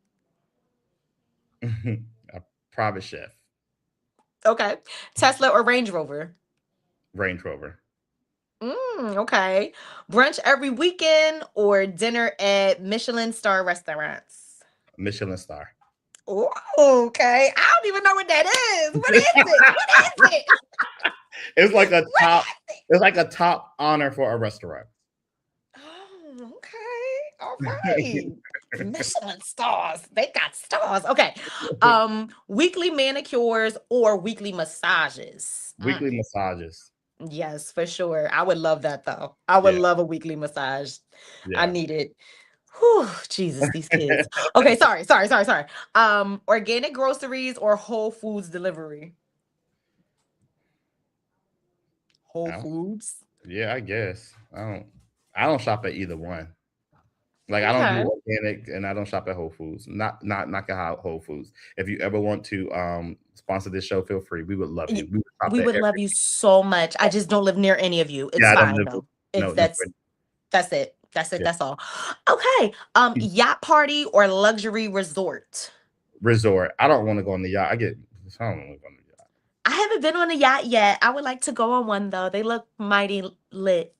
Speaker 2: A private chef,
Speaker 3: Okay. Tesla or Range Rover.
Speaker 2: Range Rover,
Speaker 3: Okay. Brunch every weekend or dinner at Michelin star restaurants.
Speaker 2: Michelin star.
Speaker 3: Oh, okay. I don't even know what that is. What is it? What is it?
Speaker 2: It's like a
Speaker 3: What
Speaker 2: top.
Speaker 3: is it?
Speaker 2: It's like a top honor for a restaurant.
Speaker 3: Oh, okay. All right. Michelin stars. They got stars. Okay. Weekly manicures or weekly massages.
Speaker 2: Weekly massages.
Speaker 3: Yes, for sure. I would love that though. I would
Speaker 2: Yeah,
Speaker 3: love a weekly massage. I
Speaker 2: yeah.
Speaker 3: need it. Whew, Jesus, these kids. Okay, sorry. Organic groceries or Whole Foods delivery? Whole
Speaker 2: I don't-
Speaker 3: Foods.
Speaker 2: yeah, I guess. I don't shop at either one. Like I don't do
Speaker 3: Okay.
Speaker 2: organic and I don't shop at Whole Foods. Not knocking out Whole Foods. If you ever want to sponsor this show, feel free. We would love you.
Speaker 3: Y-
Speaker 2: We would shop
Speaker 3: We
Speaker 2: at
Speaker 3: would love
Speaker 2: every
Speaker 3: you so much. I just don't live near any of you.
Speaker 2: yeah,
Speaker 3: It's
Speaker 2: I don't
Speaker 3: fine
Speaker 2: live
Speaker 3: though.
Speaker 2: no,
Speaker 3: It's
Speaker 2: no,
Speaker 3: that's it. That's it.
Speaker 2: yeah.
Speaker 3: That's all. Okay. Yacht party or luxury resort?
Speaker 2: Resort. I don't want to go on the yacht. I don't want to go on
Speaker 3: I haven't been on a yacht yet. I would like to go on one though. They look mighty lit.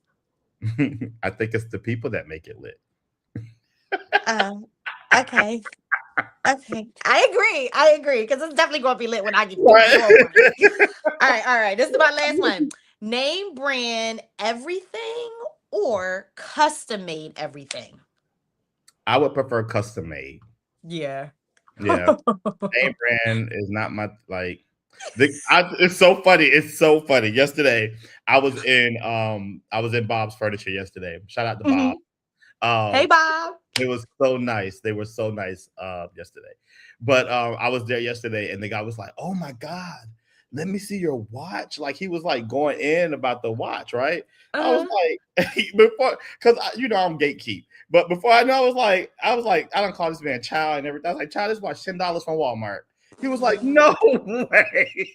Speaker 2: the yacht. I think it's the people that make it lit.
Speaker 3: Um, okay. Okay. I agree. Because it's definitely gonna be lit when I get on
Speaker 2: Right.
Speaker 3: one. All right. This is my last one. Name brand everything or custom made everything.
Speaker 2: I would prefer custom made.
Speaker 3: Yeah.
Speaker 2: Yeah. Name brand is not my like it's so funny. It's so funny. Yesterday, I was in Bob's Furniture yesterday. Shout out to Bob.
Speaker 3: Mhm. Hey
Speaker 2: Um,
Speaker 3: Bob.
Speaker 2: it was so nice. They were so nice yesterday. But I was there yesterday and the guy was like, "Oh my god, let me see your watch." Like he was like going in about the watch, right? I was
Speaker 3: Uh-huh.
Speaker 2: like before cuz I'm gatekeep. But before I know I was like I don't call this man child and everything. I was like, "Child, this watch $10 from Walmart." He was like, "No way."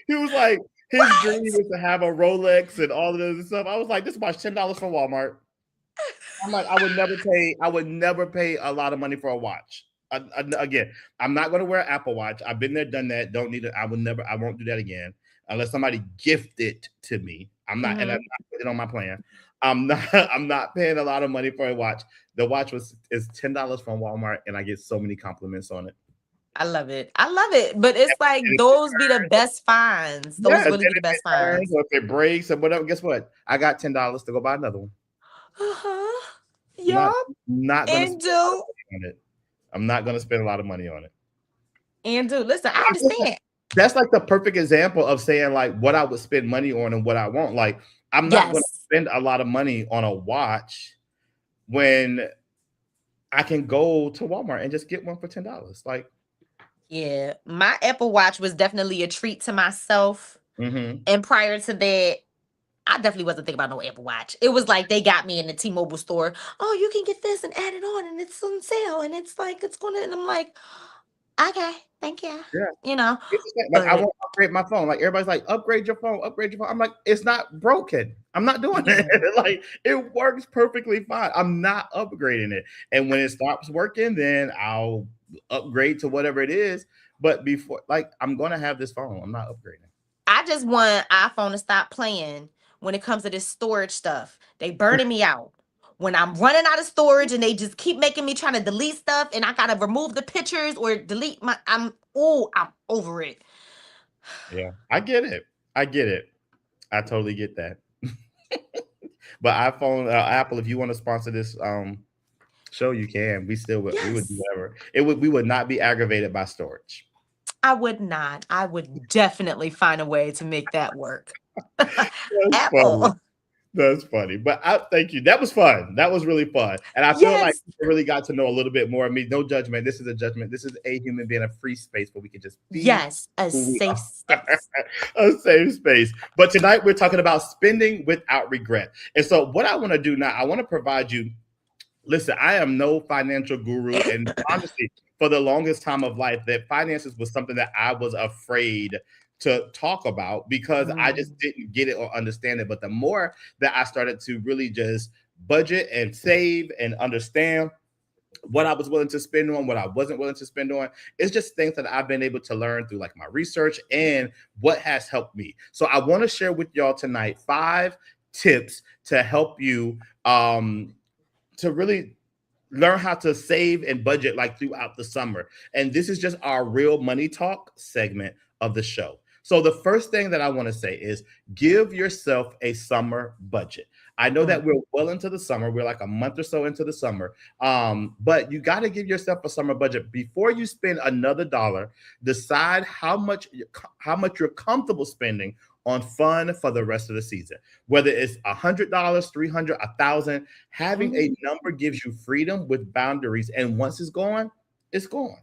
Speaker 2: He was like, his dream
Speaker 3: What?
Speaker 2: was to have a Rolex and all of this stuff. I was like, this watch $10 from Walmart. I'm like, I would never pay a lot of money for a watch. Again, I'm not going to wear an Apple Watch. I've been there, done that. Don't need it. I won't do that again unless somebody gift it to me. I'm not
Speaker 3: Mhm.
Speaker 2: putting it on my plan. I'm not I'm not paying a lot of money for a watch. The watch is $10 from Walmart, and I get so many compliments on it.
Speaker 3: I love it. I love it. But it's like
Speaker 2: And if it
Speaker 3: those be the best finds.
Speaker 2: yes,
Speaker 3: Those
Speaker 2: and
Speaker 3: really be the
Speaker 2: if
Speaker 3: best
Speaker 2: it turns
Speaker 3: finds.
Speaker 2: or if it breaks or whatever, guess what? I got $10 to go buy another one.
Speaker 3: Uh-huh.
Speaker 2: Not
Speaker 3: Yup.
Speaker 2: not gonna
Speaker 3: And
Speaker 2: spend a lot of
Speaker 3: do.
Speaker 2: money on it. I'm not gonna spend a lot of money on it.
Speaker 3: And do. Listen, I
Speaker 2: I feel like
Speaker 3: understand.
Speaker 2: that's like the perfect example of saying like what I would spend money on and what I want. Like I'm not gonna
Speaker 3: Yes.
Speaker 2: spend a lot of money on a watch when I can go to Walmart and just get one for $10. Like,
Speaker 3: Yeah. My Apple Watch was definitely a treat to myself.
Speaker 2: mhm.
Speaker 3: And prior to that, I definitely wasn't thinking about no Apple Watch. It was like they got me in the T-Mobile store. Oh, you can get this and add it on, and it's on sale, and it's like it's gonna. And I'm like, okay, thank you.
Speaker 2: Yeah.
Speaker 3: You know,
Speaker 2: It's just like I
Speaker 3: but
Speaker 2: want to upgrade my phone. Like everybody's like, upgrade your phone, upgrade your phone. I'm like, it's not broken. I'm not doing
Speaker 3: yeah,
Speaker 2: it. Like it works perfectly fine. I'm not upgrading it. And when it stops working, then I'll upgrade to whatever it is. But before, like, I'm gonna have this phone. I'm not upgrading.
Speaker 3: I just want iPhone to stop playing when it comes to this storage stuff. They burning me out. When I'm running out of storage and they just keep making me trying to delete stuff and I gotta remove the pictures or delete my I'm over it.
Speaker 2: Yeah, I get it. I get it. I totally get that. But iPhone, Apple, if you want to sponsor this show, you can. We would do
Speaker 3: Yes.
Speaker 2: whatever. We would not be aggravated by storage.
Speaker 3: I would not. I would definitely find a way to make that work.
Speaker 2: That's funny.
Speaker 3: Apple.
Speaker 2: That's funny. But I thank you. That was fun. That was really fun. And I feel like
Speaker 3: Yes.
Speaker 2: people really got to know a little bit more of me. No judgment. This is a judgment. This is a human being, a free space where we can just be
Speaker 3: Yes. A
Speaker 2: who we
Speaker 3: safe
Speaker 2: are.
Speaker 3: space.
Speaker 2: A safe space. But tonight we're talking about spending without regret. And so what I want to do now, I want to provide you. Listen, I am no financial guru, and honestly, for the longest time of life, that finances was something that I was afraid to talk about because I just
Speaker 3: Mm,
Speaker 2: didn't get it or understand it. But the more that I started to really just budget and save and understand what I was willing to spend on, what I wasn't willing to spend on, it's just things that I've been able to learn through like my research and what has helped me. So I want to share with y'all tonight 5 tips to help you to really learn how to save and budget like throughout the summer. And this is just our real money talk segment of the show. So the first thing that I want to say is give yourself a summer budget. I know that
Speaker 3: mm,
Speaker 2: we're well into the summer. We're like a month or so into the summer. But you got to give yourself a summer budget before you spend another dollar. Decide how much you're comfortable spending on fun for the rest of the season. Whether it's $100, 300, 1,000, having a
Speaker 3: mm.
Speaker 2: number gives you freedom with boundaries. And once it's gone, it's gone.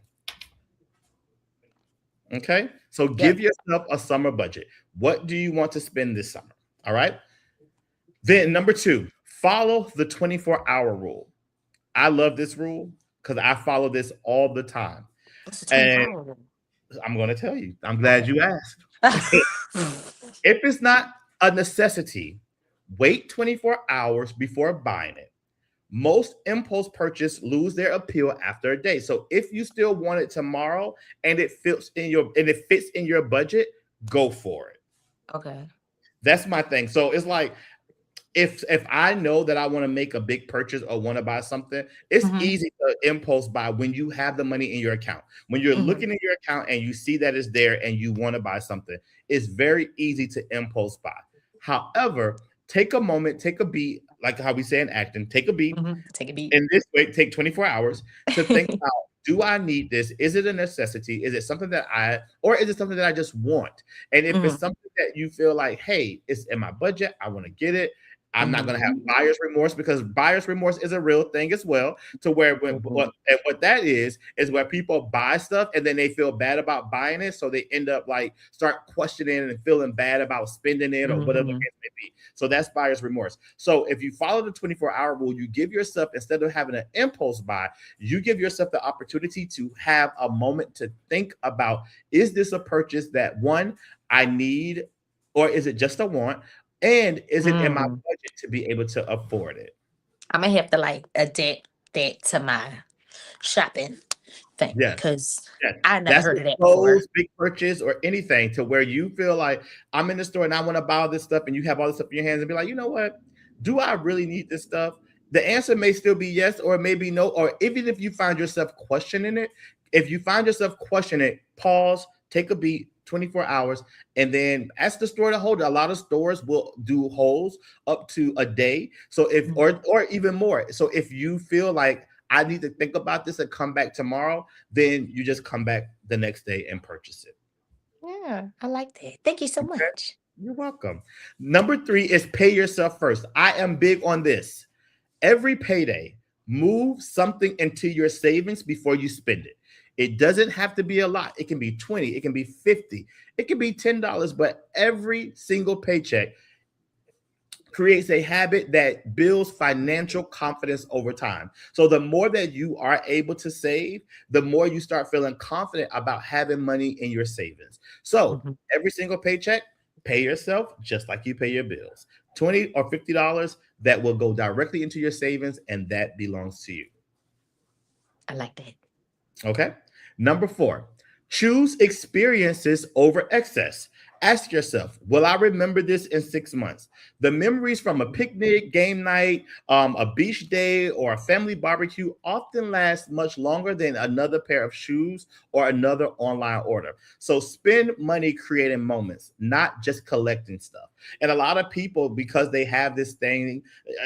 Speaker 2: Okay. So give
Speaker 3: Yep.
Speaker 2: yourself a summer budget. What do you want to spend this summer? All right. Then number 2, follow the 24-hour rule. I love this rule because I follow this all the time.
Speaker 3: What's the
Speaker 2: And
Speaker 3: 24-hour rule?
Speaker 2: I'm going to tell you, I'm glad
Speaker 3: Okay.
Speaker 2: you asked. If it's not a necessity, wait 24 hours before buying it. Most impulse purchase lose their appeal after a day. So if you still want it tomorrow and it fits in your budget, go for it.
Speaker 3: Okay.
Speaker 2: That's my thing. So it's like if I know that I want to make a big purchase or want to buy something, it's
Speaker 3: Hmm.
Speaker 2: easy to impulse buy when you have the money in your account. When you're
Speaker 3: Hmm.
Speaker 2: looking at your account and you see that it's there and you want to buy something, it's very easy to impulse buy. However, take a moment, take a beat, like how we say in acting, take a beat.
Speaker 3: Hmm. Take a beat.
Speaker 2: In this way, take 24 hours to think about, do I need this? Is it a necessity? Is it something or is it something that I just want? And if it's
Speaker 3: Hmm.
Speaker 2: something that you feel like, hey, it's in my budget, I want to get it. I'm not going to have
Speaker 3: Hmm.
Speaker 2: buyer's remorse, because buyer's remorse is a real thing as well. To where
Speaker 3: Hmm.
Speaker 2: what that is where people buy stuff and then they feel bad about buying it, so they end up like start questioning and feeling bad about spending it or whatever the
Speaker 3: Hmm.
Speaker 2: case may be. So that's buyer's remorse. So if you follow the 24-hour rule, you give yourself, instead of having an impulse buy, you give yourself the opportunity to have a moment to think about, is this a purchase that, one, I need, or is it just a want? And is it in my
Speaker 3: Mm.
Speaker 2: budget to be able to afford it?
Speaker 3: I'm gonna have to like adapt that to my shopping thing
Speaker 2: Yes.
Speaker 3: because
Speaker 2: Yes.
Speaker 3: I never
Speaker 2: That's
Speaker 3: heard
Speaker 2: a
Speaker 3: of that before.
Speaker 2: clothes, big purchase, or anything to where you feel like I'm in the store and I want to buy all this stuff, and you have all this stuff in your hands and be like, you know what? do I really need this stuff? The answer may still be yes, or maybe no. Or even if you find yourself questioning it, if you find yourself questioning it, pause, take a beat, 24 hours, and then ask the store to hold it. A lot of stores will do holds up to a day. So if or even more. So if you feel like I need to think about this and come back tomorrow, then you just come back the next day and purchase it.
Speaker 3: Yeah, I like that. Thank you so
Speaker 2: Okay.
Speaker 3: much.
Speaker 2: You're welcome. Number 3 is pay yourself first. I am big on this. Every payday, move something into your savings before you spend it. It doesn't have to be a lot. It can be 20, it can be 50, it can be $10, but every single paycheck creates a habit that builds financial confidence over time. So the more that you are able to save, the more you start feeling confident about having money in your savings. So
Speaker 3: Mhm.
Speaker 2: every single paycheck, pay yourself just like you pay your bills. 20 or $50 that will go directly into your savings, and that belongs to you.
Speaker 3: I like that.
Speaker 2: Okay. Number 4, choose experiences over excess. Ask yourself, will I remember this in 6 months? The memories from a picnic, game night, a beach day, or a family barbecue often last much longer than another pair of shoes or another online order. So spend money creating moments, not just collecting stuff. And a lot of people, because they have this thing,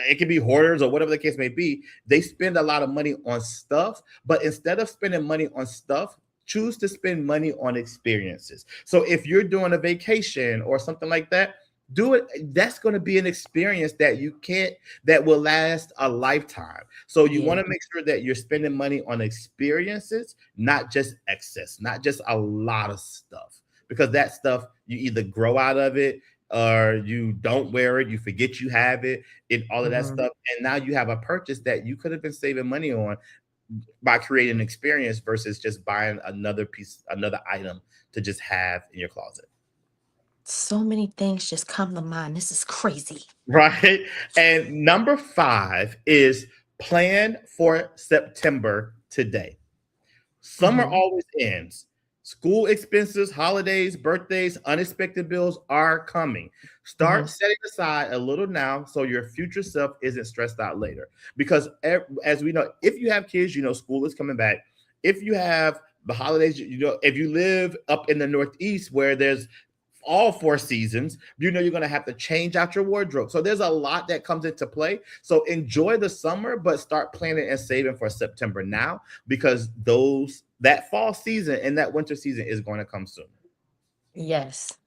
Speaker 2: it can be hoarders or whatever the case may be, they spend a lot of money on stuff, but instead of spending money on stuff, choose to spend money on experiences. So if you're doing a vacation or something like that, do it. That's going to be an experience that you can't, that will last a lifetime. So you
Speaker 3: Yeah.
Speaker 2: want to make sure that you're spending money on experiences, not just excess, not just a lot of stuff, because that stuff you either grow out of it or you don't wear it, you forget you have it, and all of that
Speaker 3: Mhm.
Speaker 2: stuff. And now you have a purchase that you could have been saving money on by creating an experience versus just buying another piece, another item to just have in your closet.
Speaker 3: So many things just come to mind. This is crazy.
Speaker 2: Right. And number 5 is plan for September today. Summer
Speaker 3: Mhm.
Speaker 2: always ends. School expenses, holidays, birthdays, unexpected bills are coming. Start
Speaker 3: Mhm.
Speaker 2: setting aside a little now so your future self isn't stressed out later. Because as we know, if you have kids, you know school is coming back. If you have the holidays, you know, if you live up in the Northeast where there's all 4 seasons, you know you're going to have to change out your wardrobe. So there's a lot that comes into play. So enjoy the summer, but start planning and saving for September now, because those that fall season and that winter season is going to come soon.
Speaker 3: Yes.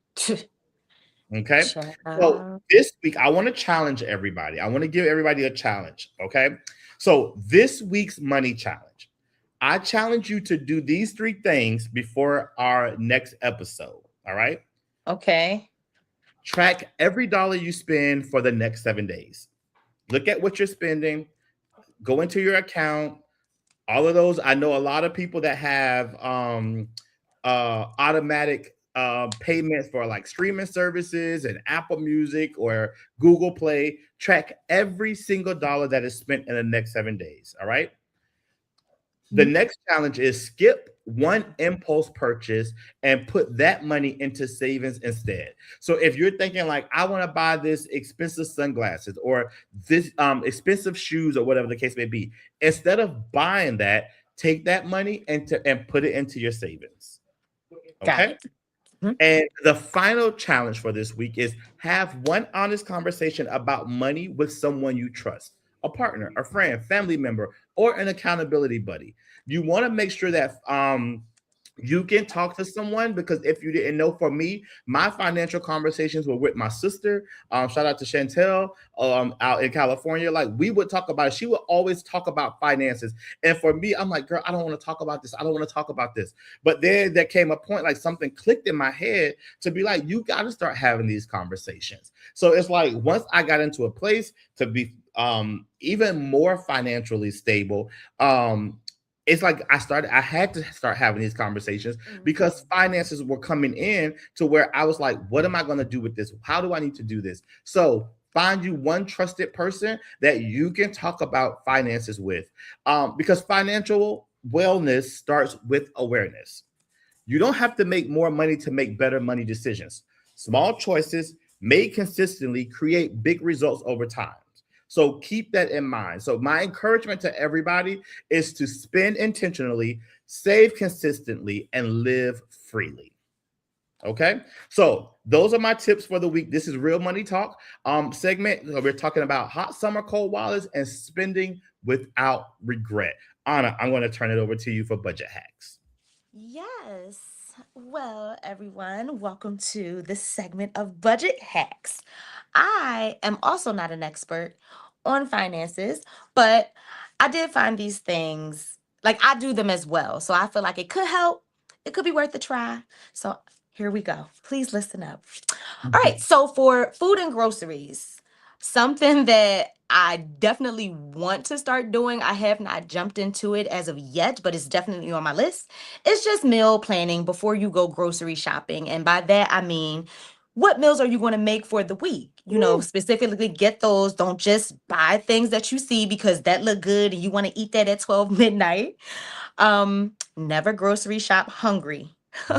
Speaker 2: Okay. So
Speaker 3: Child.
Speaker 2: this week, I want to challenge everybody. I want to give everybody a challenge. Okay. So this week's money challenge, I challenge you to do these 3 things before our next episode. All right.
Speaker 3: Okay.
Speaker 2: Track every dollar you spend for the next 7 days. Look at what you're spending, go into your account. All of those, I know a lot of people that have automatic payments for like streaming services and Apple Music or Google Play. Track every single dollar that is spent in the next 7 days. All right. The
Speaker 3: Mhm.
Speaker 2: next challenge is skip one impulse purchase and put that money into savings instead. So if you're thinking like, I want to buy this expensive sunglasses or this expensive shoes or whatever the case may be, instead of buying that, take that money and put it into your savings.
Speaker 3: Got
Speaker 2: Okay.
Speaker 3: it. Mhm.
Speaker 2: And the final challenge for this week is have one honest conversation about money with someone you trust, a partner, a friend, family member, or an accountability buddy. You want to make sure that you can talk to someone, because if you didn't know, for me, my financial conversations were with my sister. Shout out to Chantel out in California. Like we would talk about it. She would always talk about finances. And for me, I'm like, girl, I don't want to talk about this. I don't want to talk about this. But then there came a point, like something clicked in my head to be like, you got to start having these conversations. So it's like once I got into a place to be even more financially stable, it's like I had to start having these conversations because
Speaker 3: Mhm.
Speaker 2: finances were coming in to where I was like, what am I going to do with this? How do I need to do this? So find you one trusted person that you can talk about finances with, because financial wellness starts with awareness. You don't have to make more money to make better money decisions. Small choices made consistently create big results over time. So keep that in mind. So my encouragement to everybody is to spend intentionally, save consistently, and live freely. Okay, so those are my tips for the week. This is Real Money Talk segment. So we're talking about hot summer cold wallets and spending without regret. Anna, I'm going to turn it over to you for budget hacks.
Speaker 3: Yes. Well, everyone, welcome to this segment of Budget Hacks. I am also not an expert on finances, but I did find these things, like I do them as well. So I feel like it could help. It could be worth a try. So here we go. Please listen up. All right. So for food and groceries, something that I definitely want to start doing, I have not jumped into it as of yet, but it's definitely on my list. It's just meal planning before you go grocery shopping. And by that, I mean, what meals are you going to make for the week? You know, specifically get those. Don't just buy things that you see because that look good and you want to eat that at 12 midnight. Never grocery shop hungry.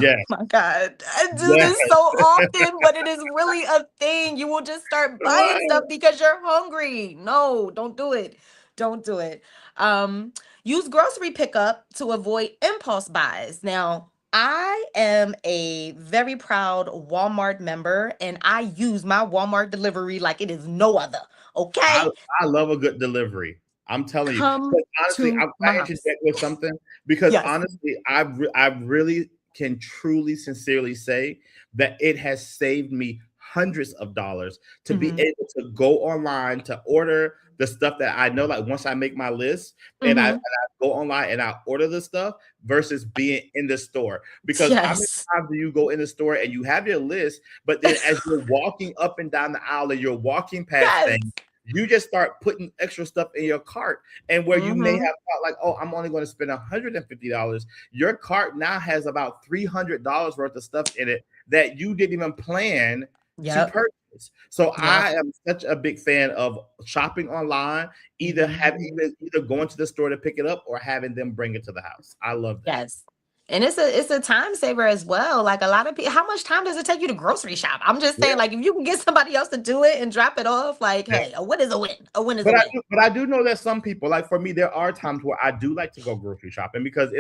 Speaker 2: Yes,
Speaker 3: My God, I do
Speaker 2: yes.
Speaker 3: this so often, but it is really a thing. You will just start buying stuff because you're hungry. No, don't do it. Don't do it. Um, Use grocery pickup to avoid impulse buys. Now, I am a very proud Walmart member and I use my Walmart delivery like it is no other.
Speaker 2: I
Speaker 3: Okay?
Speaker 2: I love a good delivery. I'm telling you.
Speaker 3: Come
Speaker 2: But honestly,
Speaker 3: to my
Speaker 2: I
Speaker 3: house.
Speaker 2: interject with something because
Speaker 3: Yes.
Speaker 2: honestly, I really can truly, sincerely say that it has saved me hundreds of dollars to be
Speaker 3: Mm-hmm.
Speaker 2: able to go online to order the stuff that I know. Like once I make my list and
Speaker 3: Mm-hmm.
Speaker 2: I go online and I order the stuff versus being in the store. Because how many
Speaker 3: Yes.
Speaker 2: times do you go in the store and you have your list, but then as you're walking up and down the aisle and you're walking past
Speaker 3: Yes.
Speaker 2: things, you just start putting extra stuff in your cart. And where you may have
Speaker 3: Mm-hmm.
Speaker 2: thought, like, oh, I'm only going to spend $150, your cart now has about $300 worth of stuff in it that you didn't even plan to
Speaker 3: Yep.
Speaker 2: purchase. So
Speaker 3: Yep.
Speaker 2: I am such a big fan of shopping online,
Speaker 3: Mhm.
Speaker 2: either going to the store to pick it up or having them bring it to the house. I love that.
Speaker 3: Yes. And it's a time saver as well. Like a lot of people, how much time does it take you to grocery shop? I'm just
Speaker 2: Yeah.
Speaker 3: saying, like, if you can get somebody else to do it and drop it off, like, hey, a win is a win. A win is a win.
Speaker 2: But I do know that some people, like for me, there are times where I do like to go grocery shopping because
Speaker 3: Mhm.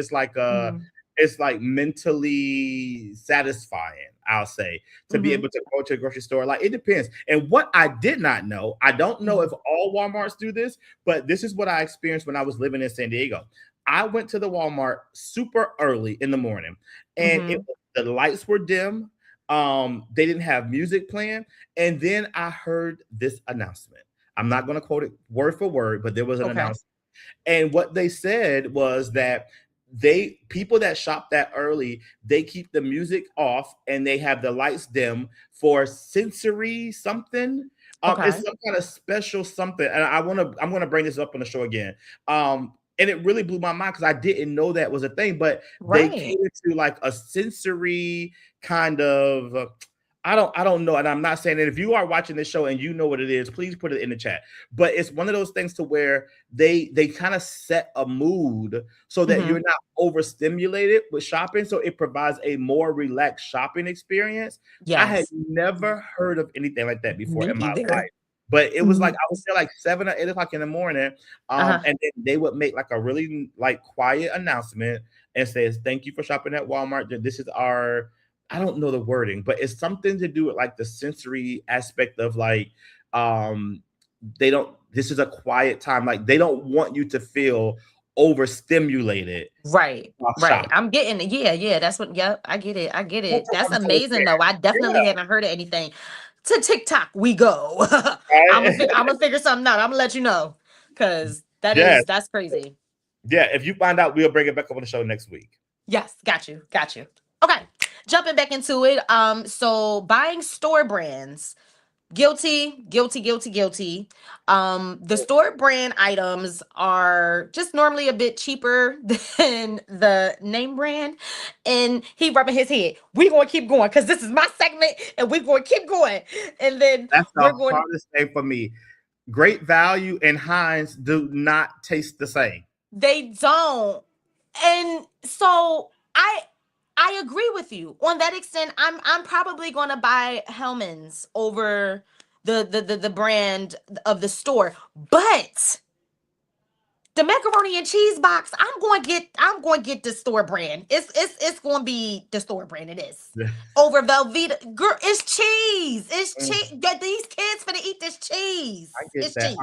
Speaker 2: it's like mentally satisfying, I'll say, to be
Speaker 3: Mhm.
Speaker 2: able to go to a grocery store. Like it depends. And what I did not know, I don't know if
Speaker 3: Mhm.
Speaker 2: all Walmarts do this, but this is what I experienced when I was living in San Diego. I went to the Walmart super early in the morning, and
Speaker 3: Mhm.
Speaker 2: the lights were dim. They didn't have music playing, and then I heard this announcement. I'm not going to quote it word for word, but there was an
Speaker 3: Okay.
Speaker 2: announcement. And what they said was that people that shop that early, they keep the music off and they have the lights dim for sensory something. It's
Speaker 3: Okay.
Speaker 2: some kind of special something. And I'm gonna bring this up on the show again. And it really blew my mind because I didn't know that was a thing, but they
Speaker 3: Right.
Speaker 2: cater to like a sensory kind of I don't know, and I'm not saying that if you are watching this show and you know what it is, please put it in the chat. But it's one of those things to where they kind of set a mood so that you're
Speaker 3: Mhm.
Speaker 2: not overstimulated with shopping. So it provides a more relaxed shopping experience. I had
Speaker 3: Yes.
Speaker 2: never heard of anything like that before
Speaker 3: Me
Speaker 2: in my
Speaker 3: either.
Speaker 2: life. But it was like
Speaker 3: Mhm.
Speaker 2: I was there like 7 or 8 o'clock in the morning,
Speaker 3: Uh-huh.
Speaker 2: and then they would make like a really like quiet announcement and says, "Thank you for shopping at Walmart. This is our I don't know the wording, but it's something to do with like the sensory aspect of like um they don't this is a quiet time. Like they don't want you to feel overstimulated
Speaker 3: Right.
Speaker 2: while
Speaker 3: Right.
Speaker 2: shopping.
Speaker 3: I'm getting it. Yeah, yeah. That's what, yep. I get it. I get
Speaker 2: That's
Speaker 3: it.
Speaker 2: what
Speaker 3: That's
Speaker 2: I'm so
Speaker 3: amazing though. I definitely
Speaker 2: yeah,
Speaker 3: haven't heard of anything. To TikTok we go.
Speaker 2: right?
Speaker 3: I'm gonna figure something out. I'm gonna let you know. Cause
Speaker 2: Yes.
Speaker 3: that's crazy.
Speaker 2: Yeah. If you find out, we'll bring it back up on the show next week.
Speaker 3: Yes, got you. Got you. Okay. Jumping back into it. So buying store brands. Guilty, guilty, guilty, guilty. The store brand items are just normally a bit cheaper than the name brand. And he rubbing his head. We're gonna keep going because this is my segment and we're gonna keep going. And then
Speaker 2: That's the
Speaker 3: we're going,
Speaker 2: hardest thing for me. Great Value and Heinz do not taste the same.
Speaker 3: they don't. And so I agree with you. On that extent, I'm probably gonna buy Hellman's over the brand of the store. But the macaroni and cheese box, I'm going to get the store brand. It's going to be the store brand. It is. Over Velveeta. Girl, it's cheese. It's cheese. These kids finna eat this cheese.
Speaker 2: I get
Speaker 3: It's
Speaker 2: that.
Speaker 3: cheese.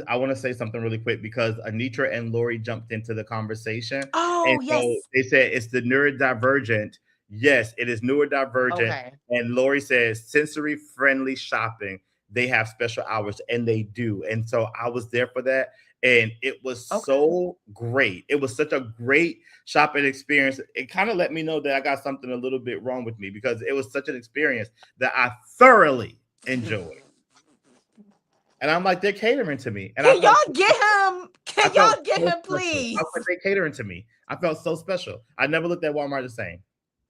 Speaker 2: I wanna say something really quick because Anitra and Lori jumped into the conversation, and
Speaker 3: Oh,
Speaker 2: so
Speaker 3: yes.
Speaker 2: they said it's the neurodivergent. Yes, it is neurodivergent.
Speaker 3: Okay.
Speaker 2: And Lori says sensory friendly shopping. They have special hours, and they do. And so I was there for that, and it was
Speaker 3: Okay.
Speaker 2: so great. It was such a great shopping experience. It kind of let me know that I got something a little bit wrong with me because it was such an experience that I thoroughly enjoyed. And I'm like, they're catering to me. And
Speaker 3: Can y'all get him?
Speaker 2: I
Speaker 3: Can
Speaker 2: felt
Speaker 3: y'all get
Speaker 2: so
Speaker 3: him,
Speaker 2: special. I was
Speaker 3: please?
Speaker 2: like, they catering to me. I felt so special. I never looked at Walmart the same.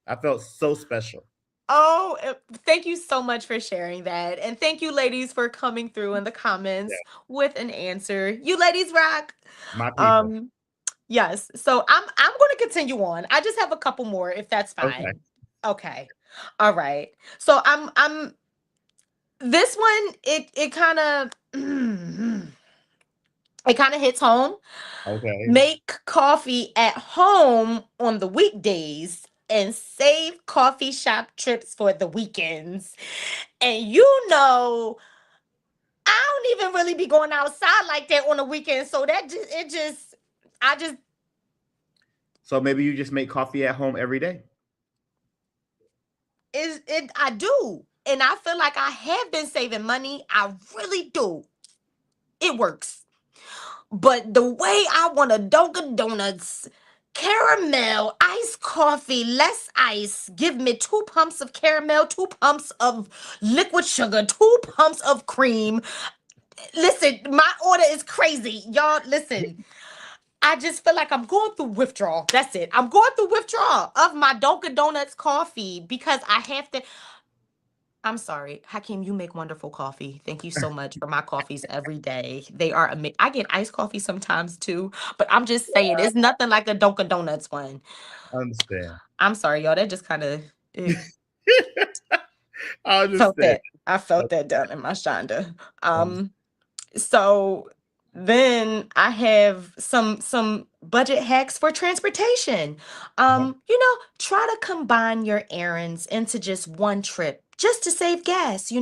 Speaker 2: I felt so special.
Speaker 3: Oh, thank you so much for sharing that. And thank you, ladies, for coming through in the
Speaker 2: Yeah,
Speaker 3: comments with an answer. You ladies rock.
Speaker 2: my people.
Speaker 3: Um, yes. So I'm gonna continue on. I just have a couple more if that's
Speaker 2: Okay.
Speaker 3: fine. Okay. All right. So I'm this one, it kind of it kind of hits home.
Speaker 2: Okay.
Speaker 3: Make coffee at home on the weekdays and save coffee shop trips for the weekends. And I don't even really be going outside like that on the weekend. So that just it just I just
Speaker 2: So maybe you just make coffee at home every day.
Speaker 3: is it I do. And I feel like I have been saving money. I really do. It works. But the way I want a Dunkin' Donuts caramel iced coffee, less ice. Give me 2 pumps of caramel, 2 pumps of liquid sugar, 2 pumps of cream. Listen, my order is crazy. Y'all, listen. I just feel like I'm going through withdrawal. That's it. I'm going through withdrawal of my Dunkin' Donuts coffee because I have to. I'm sorry, Hakeem. You make wonderful coffee. Thank you so much for my coffees every day. They are amazing. I get iced coffee sometimes too, but I'm just saying it's nothing like a Dunkin' Donuts one.
Speaker 2: I understand.
Speaker 3: I'm sorry, y'all. That just kind of
Speaker 2: I
Speaker 3: felt
Speaker 2: understand.
Speaker 3: that. I felt that down in my shonda. So then I have some budget hacks for transportation. Try to combine your errands into just one trip just to save gas,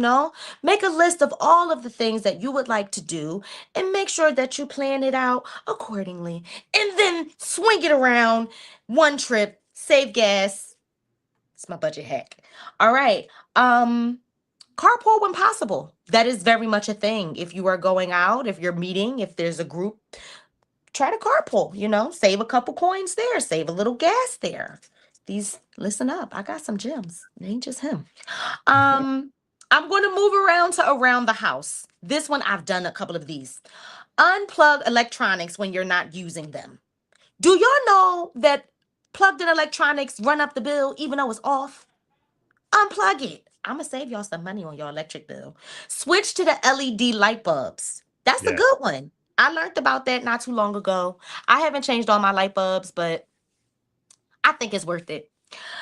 Speaker 3: Make a list of all of the things that you would like to do and make sure that you plan it out accordingly. And then swing it around one trip, save gas. It's my budget hack. All right. Carpool when possible. That is very much a thing. If you are going out, if you're meeting, if there's a group, try to carpool, save a couple coins there, save a little gas there. Listen up. I got some gems. It ain't just him. Um, I'm going to move around to around the house. This one, I've done a couple of these. Unplug electronics when you're not using them. Do y'all know that plugged in electronics run up the bill even though it's off? Unplug it. I'm gonna save y'all some money on your electric bill. Switch to the LED light bulbs. That's a
Speaker 2: Yeah.
Speaker 3: good one. I learned about that not too long ago. I haven't changed all my light bulbs, but I think it's worth it.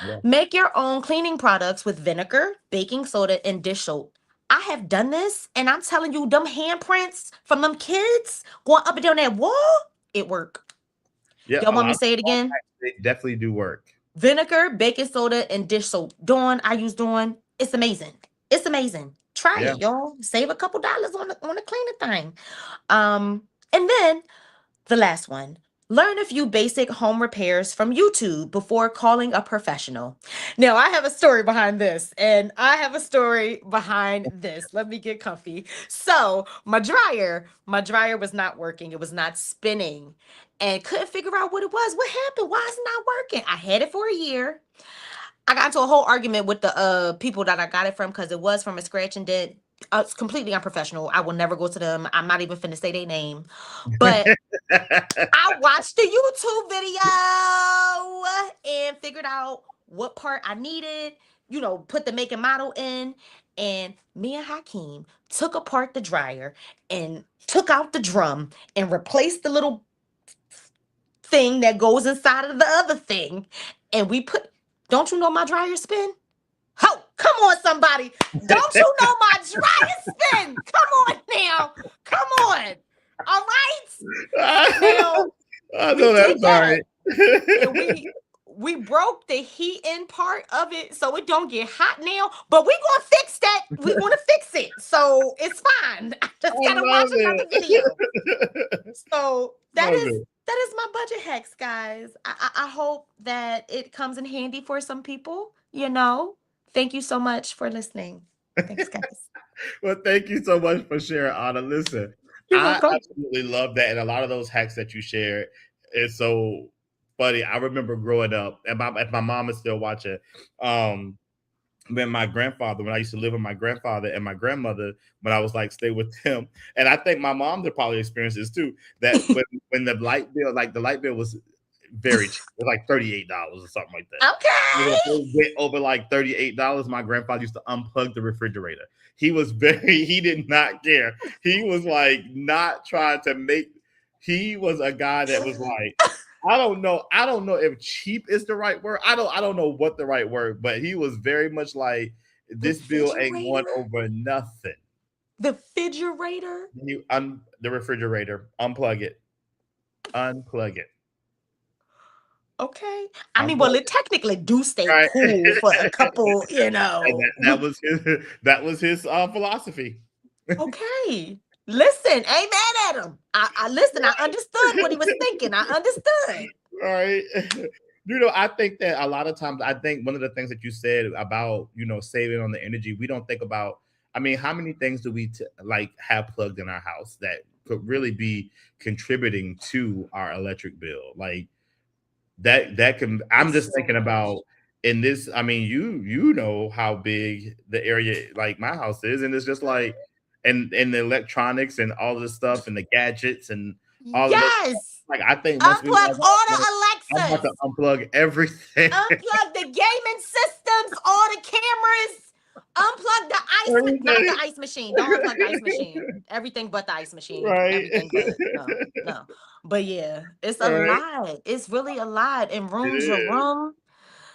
Speaker 2: Yeah.
Speaker 3: Make your own cleaning products with vinegar, baking soda, and dish soap. I have done this, and I'm telling you, them handprints from them kids going up and down that wall, it worked.
Speaker 2: Yeah.
Speaker 3: Y'all
Speaker 2: A
Speaker 3: want
Speaker 2: lot
Speaker 3: me
Speaker 2: of
Speaker 3: to say it again?
Speaker 2: they definitely do work.
Speaker 3: Vinegar, baking soda, and dish soap. Dawn, I use Dawn. It's amazing. It's amazing. Try
Speaker 2: Yeah.
Speaker 3: it, y'all. Save a couple dollars on the cleaning thing. And then the last one. Learn a few basic home repairs from YouTube before calling a professional. Now, I have a story behind this, and I have a story behind this. Let me get comfy. So, my dryer was not working. It was not spinning, and couldn't figure out what it was. What happened? Why is it not working? I had it for a year. I got into a whole argument with the people that I got it from because it was from a scratch and dent. It's completely unprofessional. I will never go to them. I'm not even finna say their name. But I watched the YouTube video and figured out what part I needed, put the make and model in. And me and Hakeem took apart the dryer and took out the drum and replaced the little thing that goes inside of the other thing. And don't you know my dryer spin? Ho, come on, somebody. Don't you know my dryer spin? Come on now. Come on. All right. Now,
Speaker 2: I
Speaker 3: we
Speaker 2: know
Speaker 3: did
Speaker 2: that's
Speaker 3: that.
Speaker 2: right.
Speaker 3: And we broke the heat in part of it so it don't get hot now. But we gonna fix that. We gonna fix it. So it's fine. I just
Speaker 2: I
Speaker 3: gotta watch
Speaker 2: love
Speaker 3: another video.
Speaker 2: it.
Speaker 3: So
Speaker 2: Love it.
Speaker 3: that is my budget hacks, guys. I hope that it comes in handy for some people, you know. Thank you so much for listening. Thanks, guys.
Speaker 2: Well, thank you so much for sharing, Anna. Listen,
Speaker 3: You're
Speaker 2: I
Speaker 3: welcome.
Speaker 2: absolutely love that, and a lot of those hacks that you shared is so funny. I remember growing up, and if my mom is still watching, um, when my grandfather, when I used to live with my grandfather and my grandmother, when I was like stay with them, and I think my mom did probably experience this too. That when the light bill, like the light bill was very cheap, it was like $38 or something like that. When
Speaker 3: Okay.
Speaker 2: it went over like $38, my grandfather used to unplug the refrigerator. He was very, he did not care. He was like not trying to make, he was a guy that was like, I don't know if cheap is the right word. I don't know what the right word, but he was very much like,
Speaker 3: The
Speaker 2: this bill ain't going
Speaker 3: refrigerator?
Speaker 2: over nothing.
Speaker 3: The refrigerator?
Speaker 2: The refrigerator, unplug it,
Speaker 3: Okay. I mean, well,
Speaker 2: unplug
Speaker 3: it technically do stay
Speaker 2: it.
Speaker 3: cool for a
Speaker 2: Right.
Speaker 3: couple,
Speaker 2: And that was his philosophy.
Speaker 3: Okay. Listen, ain't mad at him. I listen, I understood what he was thinking. I understood.
Speaker 2: Right. I think that a lot of times, I think one of the things that you said about, saving on the energy, we don't think about, I mean, how many things do we like have plugged in our house that could really be contributing to our electric bill? Like that can, I'm
Speaker 3: It's
Speaker 2: just
Speaker 3: so
Speaker 2: thinking
Speaker 3: much.
Speaker 2: about in this, I mean, you know how big the area like my house is, and it's just like and the electronics and all this stuff and the gadgets and all of those.
Speaker 3: Yes.
Speaker 2: Like I think once we
Speaker 3: Unplug
Speaker 2: move
Speaker 3: all
Speaker 2: out,
Speaker 3: the
Speaker 2: I'm about to
Speaker 3: Alexas.
Speaker 2: unplug everything.
Speaker 3: Unplug the gaming systems, all the cameras. Unplug the not the
Speaker 2: Everything.
Speaker 3: ice machine. Don't unplug the ice machine. Everything but the ice machine.
Speaker 2: Right.
Speaker 3: Everything but no, no. But yeah, it's a
Speaker 2: Right.
Speaker 3: lot. It's really a lot. And
Speaker 2: It
Speaker 3: room's your
Speaker 2: is.
Speaker 3: room.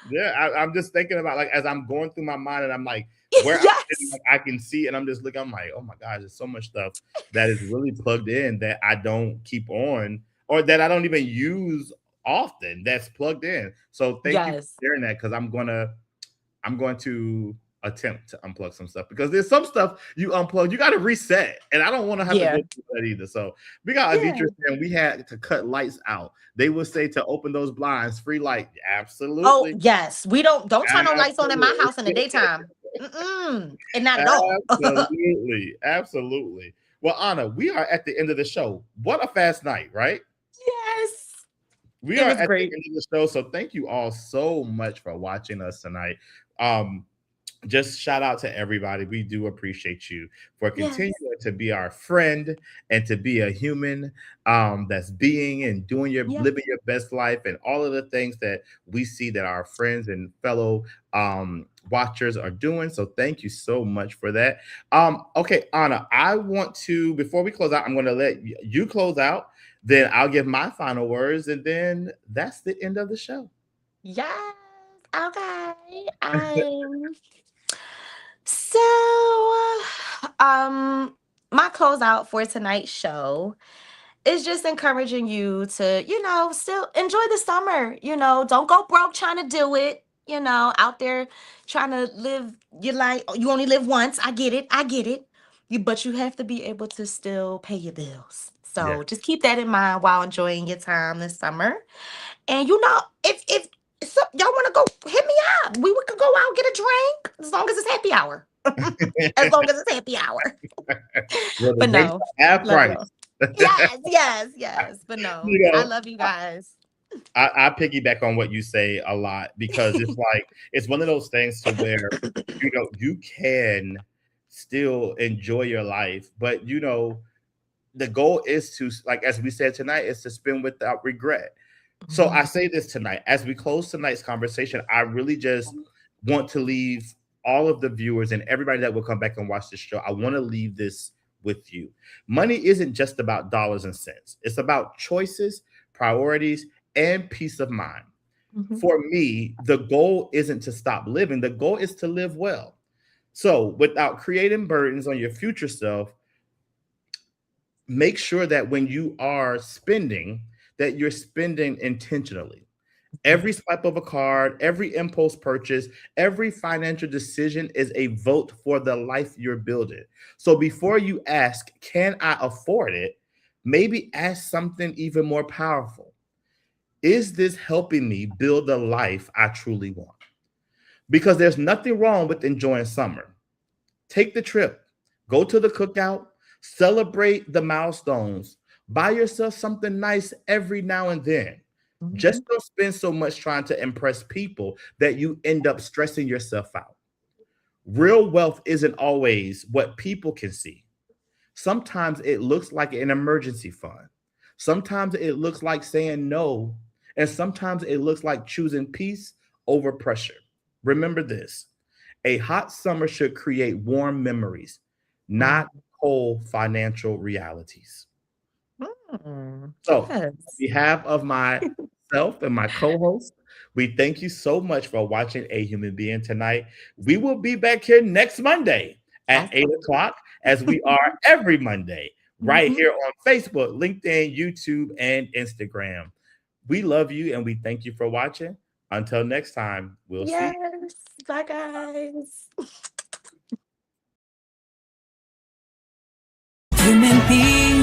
Speaker 2: Yeah, I'm just thinking about like as I'm going through my mind and I'm like where I'm sitting,
Speaker 3: Yes.
Speaker 2: like I can see and I'm just looking, I'm like, oh my gosh, there's so much stuff that is really plugged in that I don't keep on or that I don't even use often that's plugged in. So thank you for
Speaker 3: Yes.
Speaker 2: sharing that because I'm going to attempt to unplug some stuff because there's some stuff you unplug, you got to reset, and I don't want to have to go
Speaker 3: Yeah.
Speaker 2: through that either. So we got
Speaker 3: Yeah.
Speaker 2: Aditra saying we had to cut lights out. They would say to open those blinds, free light.
Speaker 3: Oh,
Speaker 2: Absolutely,
Speaker 3: yes. We don't turn no lights on in my house in the
Speaker 2: absolutely,
Speaker 3: daytime. Mm-mm. And not at all.
Speaker 2: absolutely, absolutely. Well, Anna, we are at the end of the show. What a fast night, right?
Speaker 3: Yes.
Speaker 2: We
Speaker 3: It
Speaker 2: are
Speaker 3: was
Speaker 2: at the
Speaker 3: great.
Speaker 2: end of the show, so thank you all so much for watching us tonight. Um, just shout out to everybody. We do appreciate you for continuing
Speaker 3: Yes.
Speaker 2: to be our friend and to be a human that's being and doing your
Speaker 3: Yeah.
Speaker 2: living your best life and all of the things that we see that our friends and fellow watchers are doing. So thank you so much for that. Okay, Anna, I want to before we close out, I'm going to let you close out. Then I'll give my final words, and then that's the end of the show.
Speaker 3: Yes. Okay. So my closeout for tonight's show is just encouraging you to, still enjoy the summer. Don't go broke trying to do it. Out there trying to live your life. You only live once. I get it. I get it. But you have to be able to still pay your bills.
Speaker 2: Yeah.
Speaker 3: So just keep that in mind while enjoying your time this summer. And if so, y'all want to go, hit me up. We can go out get a drink as long as it's happy hour. As long as it's happy hour.
Speaker 2: Well, the
Speaker 3: But
Speaker 2: drinks
Speaker 3: no,
Speaker 2: are half
Speaker 3: love
Speaker 2: price.
Speaker 3: y'all. Yes, yes, yes. But no,
Speaker 2: you
Speaker 3: I
Speaker 2: know,
Speaker 3: love you guys.
Speaker 2: I piggyback on what you say a lot because it's like it's one of those things to where you can still enjoy your life, but the goal is to, like as we said tonight, is to spend without regret. So I
Speaker 3: Mhm.
Speaker 2: say this tonight as we close tonight's conversation. I really just want to leave all of the viewers and everybody that will come back and watch this show. I want to leave this with you. Money isn't just about dollars and cents. It's about choices, priorities, and peace of mind.
Speaker 3: Mhm.
Speaker 2: For me, the goal isn't to stop living, the goal is to live well. So, without creating burdens on your future self, make sure that when you are spending, that you're spending intentionally. Every swipe of a card, every impulse purchase, every financial decision is a vote for the life you're building. So before you ask, can I afford it? Maybe ask something even more powerful. Is this helping me build the life I truly want? Because there's nothing wrong with enjoying summer. Take the trip, go to the cookout, celebrate the milestones, buy yourself something nice every now and then. Just
Speaker 3: Mhm.
Speaker 2: don't spend so much trying to impress people that you end up stressing yourself out. Real wealth isn't always what people can see. Sometimes it looks like an emergency fund. Sometimes it looks like saying no. And sometimes it looks like choosing peace over pressure. Remember this: a hot summer should create warm memories,
Speaker 3: Mm.
Speaker 2: not cold financial realities.
Speaker 3: Mm.
Speaker 2: So, on
Speaker 3: Yes.
Speaker 2: behalf of myself and my co host, we thank you so much for watching A Human Being tonight. We will be back here next Monday at 8
Speaker 3: Awesome.
Speaker 2: o'clock, as we are every Monday, right
Speaker 3: Mhm.
Speaker 2: here on Facebook, LinkedIn, YouTube, and Instagram. We love you and we thank you for watching. Until next time, we'll see you.
Speaker 3: Yes. Bye, guys.
Speaker 1: Human being